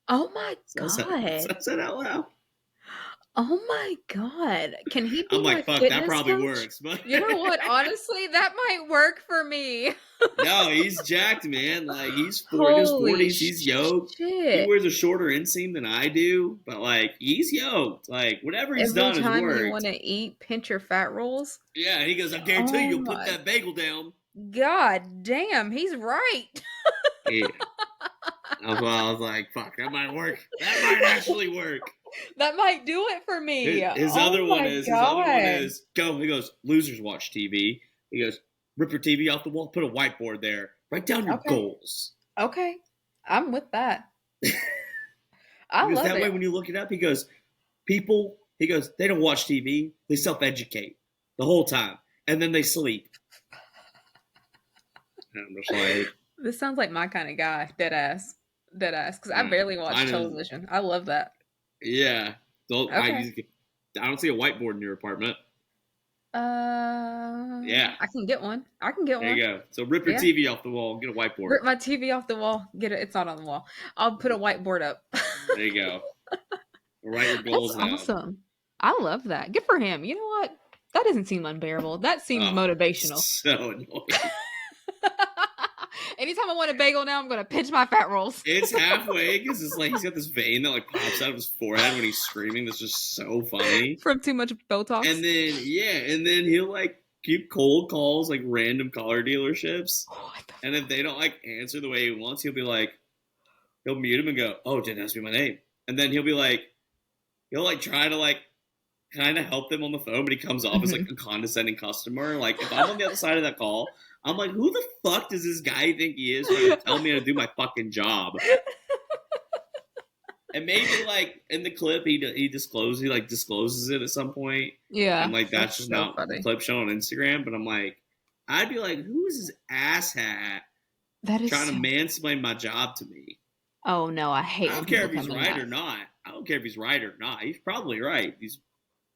Oh my Says god. that out loud. Oh my god. Can he be I'm my like, fuck, that fitness probably coach? works. But You know what? Honestly, that might work for me. no, he's jacked, man. Like he's in his Holy 40s. He's yoked. He shit. wears a shorter inseam than I do, but like he's yoked. Like whatever he's Every done has time you want worked. to eat, pinch your fat rolls. Yeah, he goes, I guarantee you, Oh you'll put my that bagel down. god damn, he's right. Yeah. That's why I was like, fuck, that might work. That might actually work. That might do it for me. His Oh other one my is god. go. He goes, losers watch TV. He goes, rip your TV off the wall, put a whiteboard there, write down your Okay. goals. Okay. I'm with that. I Because love that way, it. when you look it up, he goes, they don't watch TV. They self-educate the whole time, and then they sleep. And I'm just like, This sounds like my kind of guy. Dead ass. Dead ass. Because I barely watch mine television. I love that. yeah. Okay. I don't see a whiteboard in your apartment. Yeah, I can get one. I can get there you one. go. So rip your Yeah. TV off the wall, and get a whiteboard. Rip my TV off the wall. Get it. It's not on the wall. I'll put a whiteboard up. There you go. Write your That's goals down. awesome. I love that. Good for him. You know what? That doesn't seem unbearable. That seems Oh, motivational. so annoying. Anytime I want a bagel now, I'm going to pinch my fat rolls. It's halfway because it's like he's got this vein that like pops out of his forehead when he's screaming. That's just so funny. From too much Botox. And then he'll like keep cold calls like random car dealerships, What the and if they don't like answer the way he wants, he'll mute him and go, "Oh, didn't ask me my name," and then he'll try to like kind of help them on the phone, but he comes off as like a condescending customer. Like if I'm on the other side of that call, I'm like, who the fuck does this guy think he is trying to tell me how to do my fucking job? And maybe like in the clip he discloses it at some point. Yeah. And like that's just so not funny. the clip shown on Instagram. But I'm like, I'd be like, who is this asshat That is trying so... to mansplain my job to me? Oh no, I hate I when don't care if people he's come in right that. or not. I don't care if he's right or not. He's probably right. The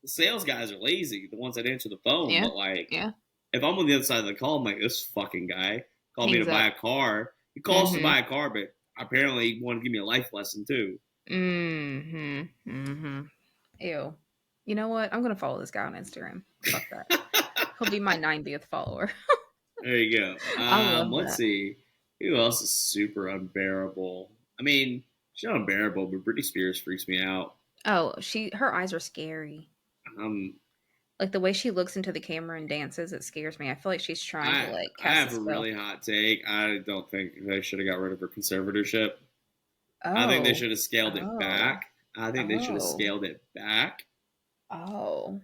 sales guys are lazy, the ones that answer the phone. Yeah. But like, Yeah. if I'm on the other side of the call, I'm like, this fucking guy called me Hangs to buy up. a car. He calls to buy a car, but apparently he wanted to give me a life lesson too. Ew. You know what? I'm gonna follow this guy on Instagram. Fuck that. He'll be my 90th follower. There you go. I love Let's that. see. Who else is super unbearable? I mean, she's not unbearable, but Britney Spears freaks me out. Oh, her eyes are scary. Um, Like the way she looks into the camera and dances, it scares me. I feel like she's trying to like I cast have a a spell. really hot take. I don't think they should have got rid of her conservatorship. Oh. I think they should have scaled it back. I think they should have Oh. scaled it back, Oh.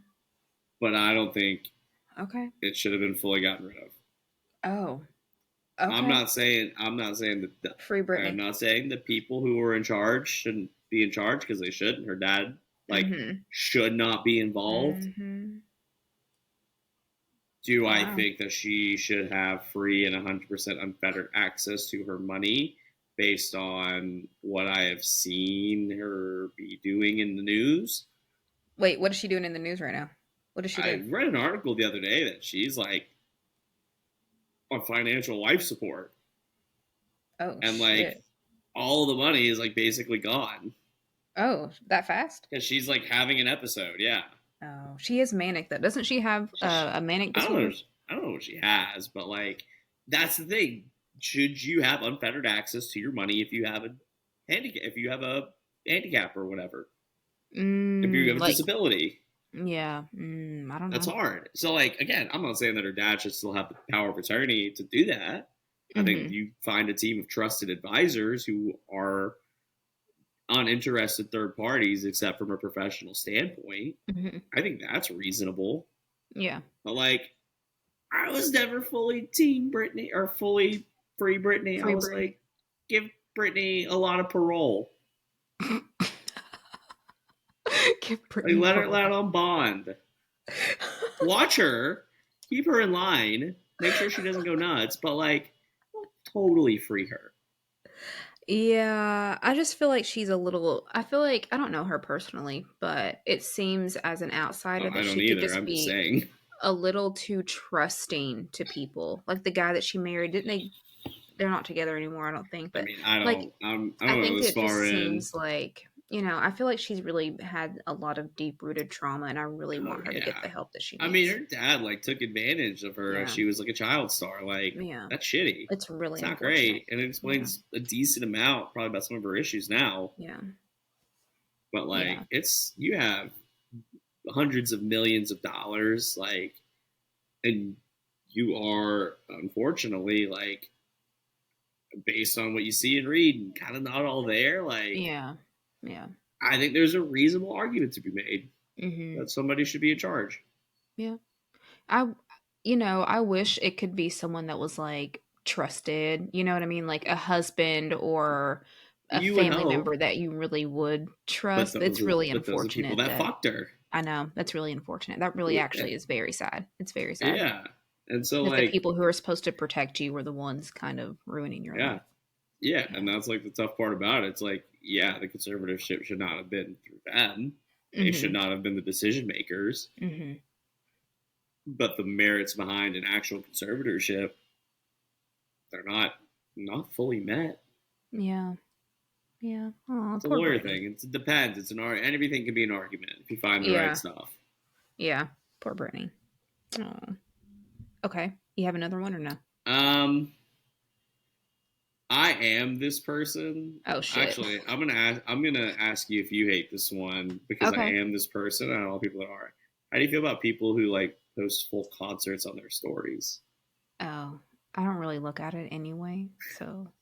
but I don't think Okay. it should have been fully gotten rid of. Oh. Okay. I'm not saying that Free Britney. I'm not saying the people who are in charge shouldn't be in charge because they shouldn't. Her dad should not be involved. Do I think that she should have free and 100% unfettered access to her money based on what I have seen her be doing in the news? Wait, what is she doing in the news right now? What is she I doing? read an article the other day that she's like on financial life support. Oh, And like all the money is like basically gone. Oh, that fast? Because she's like having an episode, yeah. Oh, she is manic though. Doesn't she have a manic disorder? I don't know what she has, but like that's the thing. Should you have unfettered access to your money if you have a handicap or whatever? If you have a disability. Yeah. I don't That's know. hard. So, like, again, I'm not saying that her dad should still have the power of attorney to do that. I think Mhm. you find a team of trusted advisors who are uninterested third parties, except from a professional standpoint. Mhm. I think that's reasonable. Yeah. But, like, I was never fully team Britney or fully free Britney. I Free was Britney. like, give Britney a lot of parole. Give Like, Britney let her parole. on bond. Watch her, keep her in line, make sure she doesn't go nuts, but like, don't totally free her. Yeah, I just feel like she's a little. I feel like I don't know her personally, but it seems as an outsider I that don't she could either. just I'm just be saying. a little too trusting to people. Like the guy that she married, didn't they? They're not together anymore, I don't think. I But mean, I like, don't. I I don't know think this it just far in. seems like, I feel like she's really had a lot of deep rooted trauma, and I really Oh want her to get yeah. the help that she I mean, needs. her dad like took advantage of her as Yeah, she was like a child star. Like yeah, that's shitty. it's really It's not unfortunate. great, and it Yeah, explains a decent amount probably about some of her issues now. yeah, But yeah, like, it's you have hundreds of millions of dollars, like, and you are unfortunately like based on what you see and read and kind of not all there, like yeah, yeah. I think there's a reasonable argument to be made Hmm. that somebody should be in charge. Yeah. I I wish it could be someone that was like trusted, you know what I mean? Like a husband or a You would family hope, member that you really would trust. It's really but those are people unfortunate that that fucked her. I know. That's really unfortunate. That really Yeah, actually is very sad. It's very sad yeah. And so that the like people who are supposed to protect you were the ones kind of ruining your yeah, life. yeah, and Yeah. that's like the tough part about it. It's like yeah, the conservatorship should not have been through them. They should Mhm. not have been the decision makers. Mhm. But the merits behind an actual conservatorship, they're not fully met. Yeah. Yeah. Oh, It's a poor lawyer Brittany. thing. It depends. It's an art. Anything can be an argument if you find the right Yeah. stuff. Yeah. Poor Brittany. Oh. Okay. You have another one or no? Um, I am this person. Oh shit. Actually, I'm gonna ask you if you hate this one because I Okay. am this person. I know all people that are. How do you feel about people who like post full concerts on their stories? Oh, I don't really look at it anyway. So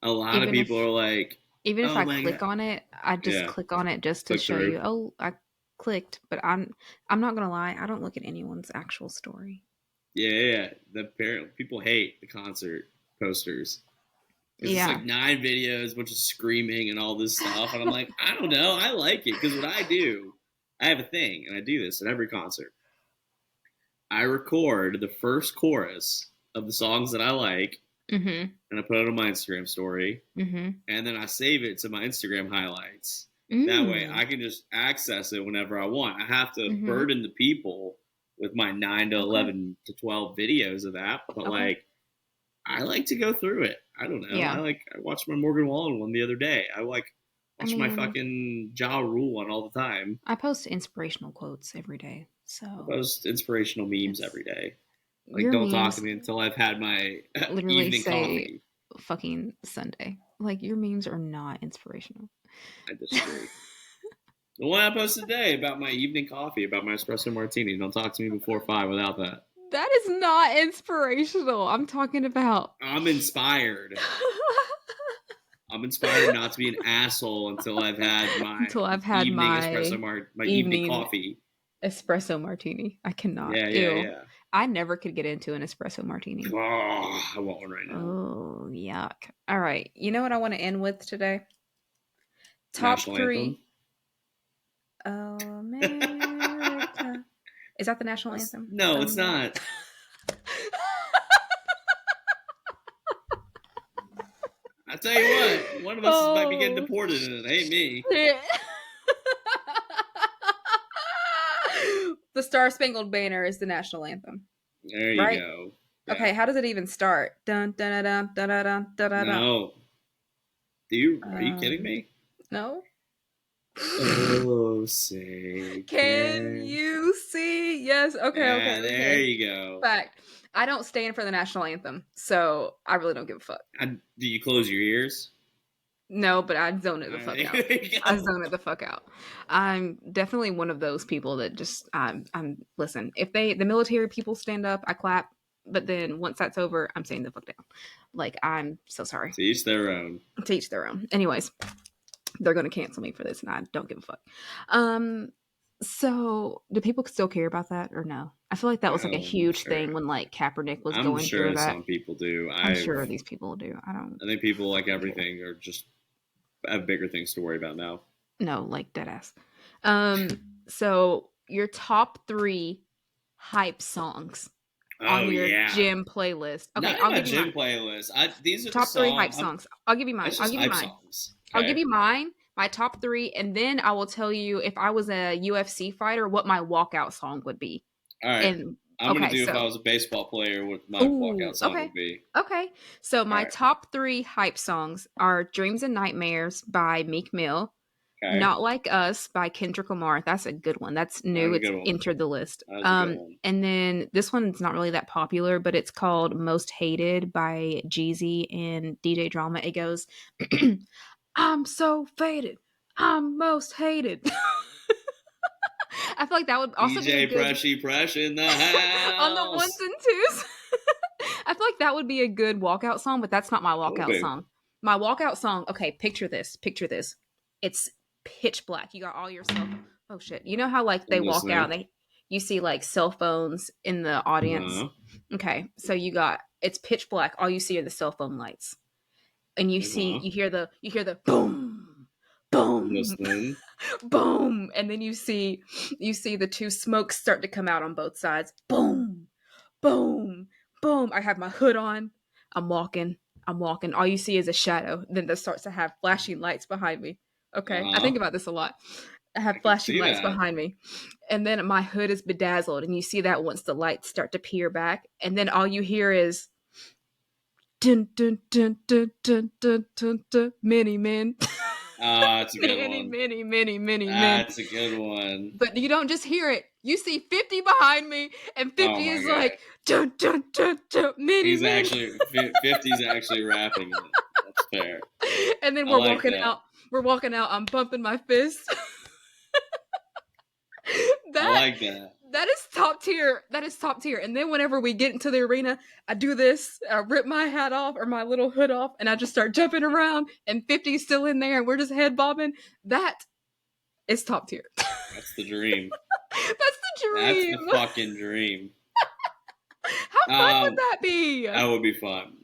A lot of even people if are like, even if "Oh I my click god, on it, I just yeah, click on it just to click show through." you, oh, I clicked, but I'm not gonna lie, I don't look at anyone's actual story. Yeah, yeah. Yeah. The parent people hate the concert posters because it's Yeah. like 9 videos, bunch of screaming and all this stuff, and I'm like, I don't know, I like it because what I do, I have a thing, and I do this at every concert. I record the first chorus of the songs that I like, Mhm. and I put it on my Instagram story, Mhm. and then I save it to my Instagram highlights. That way, Mm. I can just access it whenever I want. I have to Mhm. burden the people with my 9 to Okay. 11 to 12 videos of that, but Okay. like I like to go through it. I don't know. Yeah. I watched my Morgan Wallen one the other day. I like I watch my mean, fucking Ja Rule one all the time. I post inspirational quotes every day. I So, post inspirational memes it's every day. Like your don't talk to memes me until I've had my literally evening say coffee. fucking Sunday. Like your memes are not inspirational. I disagree. The one I posted today about my evening coffee, about my espresso martini. Don't talk to me before 5 without that. That is not inspirational. I'm talking about I'm inspired. I'm inspired not to be an asshole until I've had my until I've had evening my my evening evening coffee. espresso martini. I cannot. Yeah, yeah, Ew. yeah. I never could get into an espresso martini. Oh, I want one right now. Oh, yuck. All right. You know what I want to end with today? Top National anthem. 3 America. Is that the national anthem? No, it's America. not. I tell you what, one of us might be getting Oh, deported and it ain't me. shit. The Star Spangled Banner is the national anthem, There you right? go. Yeah. Okay, how does it even start? Dun dun dun dun dun dun dun dun. Dun. No. Do you? Are you kidding Um, me? no. Oh, say Can can. you see? Yes. Okay. Yeah, Okay. there Okay. you go. Fact. I don't stand for the national anthem, so I really don't give a fuck. Do you close your ears? No, but I'd zone it All the fuck right, out. there you I go. zone it the fuck out. I'm definitely one of those people that just I'm listen. If the military people stand up, I clap. But then once that's over, I'm saying the fuck down. Like I'm so sorry. To each their own. To each their own. Anyways, they're gonna cancel me for this, and I don't give a fuck. Um, so do people still care about that or no? I feel like that was like a I'm huge sure. thing when like Kaepernick was I'm going through sure that. some people do. I'm sure these people do. I don't I think people like care. everything are just have bigger things to worry about now. No, like dead ass. Um, so your top three hype songs on Oh your yeah. gym playlist. Okay, Not in I'll my give you gym mine. playlist. These are the Top three songs. hype songs. I'll give you mine. That's I'll just give you hype mine. songs. I'll give Okay. you mine, my top three, and then I will tell you if I was a UFC fighter, what my walkout song would be. All right. And I'm gonna okay, do if I so was a baseball player, what my walkout ooh, song okay. would be. Okay. So All my right. top three hype songs are Dreams and Nightmares by Meek Mill. Okay. Not Like Us by Kendrick Lamar. That's a good one. That's new. That's a It's good one. entered the list. That was a good one. And then this one's not really that popular, but it's called Most Hated by Jeezy and DJ Drama. It goes, I'm so faded. I'm most hated. I feel like that would also be a DJ good Pressy Presh in the on the ones house. and twos. I feel like that would be a good walkout song, but that's not my That would walkout be. song. My walkout song, okay, picture this. Picture this. It's pitch black. You got all your cell oh shit. You know how like they I'm walk out listening. and they you see like cell phones in the audience? Uh, Okay. So you got it's pitch black. All you see are the cell phone lights. And uh, you hear the boom, I'm boom, listening. boom, and then you see the two smokes start to come out on both sides. Boom, boom, boom. I have my hood on. I'm walking. I'm walking. All you see is a shadow. Then there starts to have flashing lights behind me. Okay. I think Uh, about this a lot. I I have can flashing see lights that. behind me. And then my hood is bedazzled. And you see that once the lights start to peer back. And then all you hear is dun dun dun dun dun dun dun, dun many men. That's a good many, one. many, many, many men. That's a good one. But you don't just hear it. You see 50 behind me, and Oh 50 my is god. like, dun, dun, dun, dun, many He's men. actually 50's actually rapping it. That's fair. And then I we're like walking that. out. We're walking out. I'm bumping my fist. I that like that. that is top tier. That is top tier. And then whenever we get into the arena, I do this. I rip my hat off or my little hood off, and I just start jumping around. And 50's still in there, and we're just head bobbing. That is top tier. That's the dream. That's the That's the dream. fucking dream. How fun would Um, that be? that would be fun.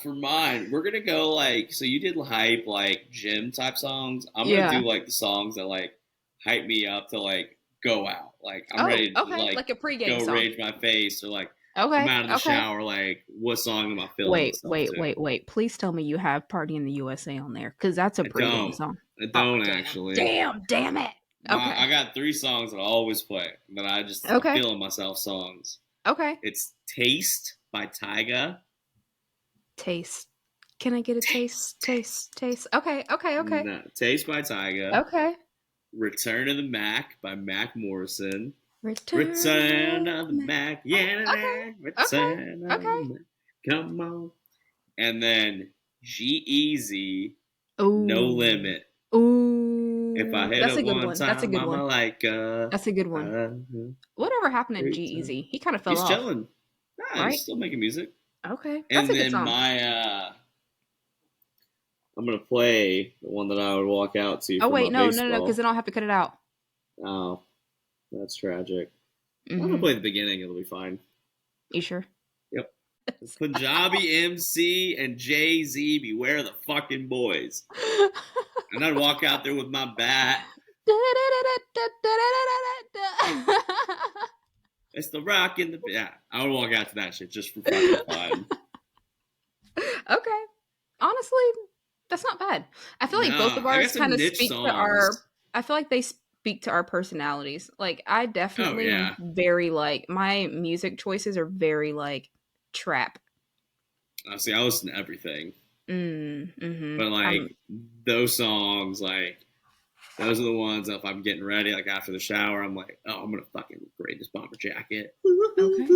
For mine, we're gonna go like so. You did hype like gym type songs. I'm gonna Yeah. do like the songs that like hype me up to like go out. Like I'm Oh, ready to okay. like Like a pregame go song. rage my face or like I'm Okay. out of the Okay. shower. Like what song am I feeling Wait, myself wait, to? wait, wait. Please tell me you have Party in the USA on there because that's a I pregame don't. song. I Oh, don't damn. actually. Damn. Damn it. Okay. I got three songs that I always play that I'm Okay. feeling myself songs. Okay. It's Taste by Tyga. Taste. Can I get a taste? Taste. Taste. Okay. Okay. Okay. No, Taste by Tyga. Okay. Return of the Mac by Mac Morrison. Return Return of of the the Mac. Okay. Yeah, Okay. Return of the Okay. Mac. Come on. And then G Easy, No Ooh. Limit. If I Ooh. hit That's it a good one one. That's a time, good I'm one. a like That's a good one. Whatever happened to G every time. Easy? He kind of fell He's off, chilling. Nah, he's right? still making music. Okay. That's And a good then song. I'm gonna play the one that I would walk out to Oh for my wait, no, no, no, no, because baseball. then I'll have to cut it out. Oh, that's tragic. I'm gonna Mm-hmm. play the beginning. It'll be fine. You sure? Yep. Punjabi MC and Jay Z, beware the fucking boys. And I'd walk out there with my bat. It's the rock in the yeah. I would walk out to that shit just for fucking fun. Okay. Honestly, that's not bad. I feel like both Nah, of I got ours kind some of niche speak to our. songs. I feel like they speak to our personalities. Like I Oh definitely am yeah. very like my music choices are very like trap. See, I listen to everything, Mm-hmm. but like those songs, like those are the ones that if I'm getting ready, like after the shower, I'm like, oh, I'm gonna fucking grade this bomber jacket. Okay.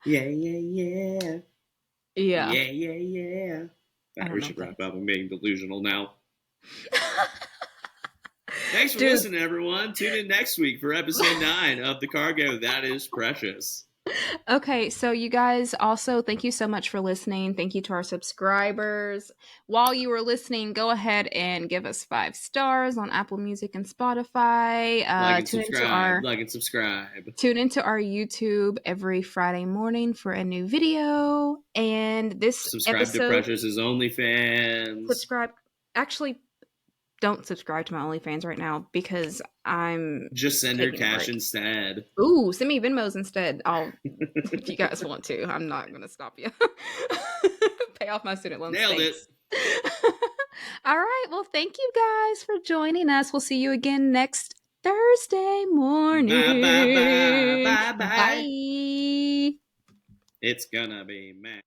Yeah, yeah, yeah. Yeah. Yeah, yeah, yeah. All I right, don't we know should if wrap that's. up. I'm being delusional now. Thanks for Dude, listening, everyone. Tune in next week for episode 9 of The Cargo That Is Precious. okay, so you guys also, thank you so much for listening. Thank you to our subscribers. While you were listening, go ahead and give us 5 stars on Apple Music and Spotify. Like and subscribe. Like and subscribe. Tune into our YouTube every Friday morning for a new video. And this Subscribe to episode, Precious's OnlyFans. subscribe. Actually, don't subscribe to my OnlyFans right now because I'm Just send her taking a cash break. instead. Ooh, send me Venmos instead. I'll, if you guys want to. I'm not going to stop you. Pay off my student loans. Nailed it. Thanks. All right. Well, thank you guys for joining us. We'll see you again next Thursday Bye, bye, bye. morning. Bye, bye. Bye. It's gonna be mad.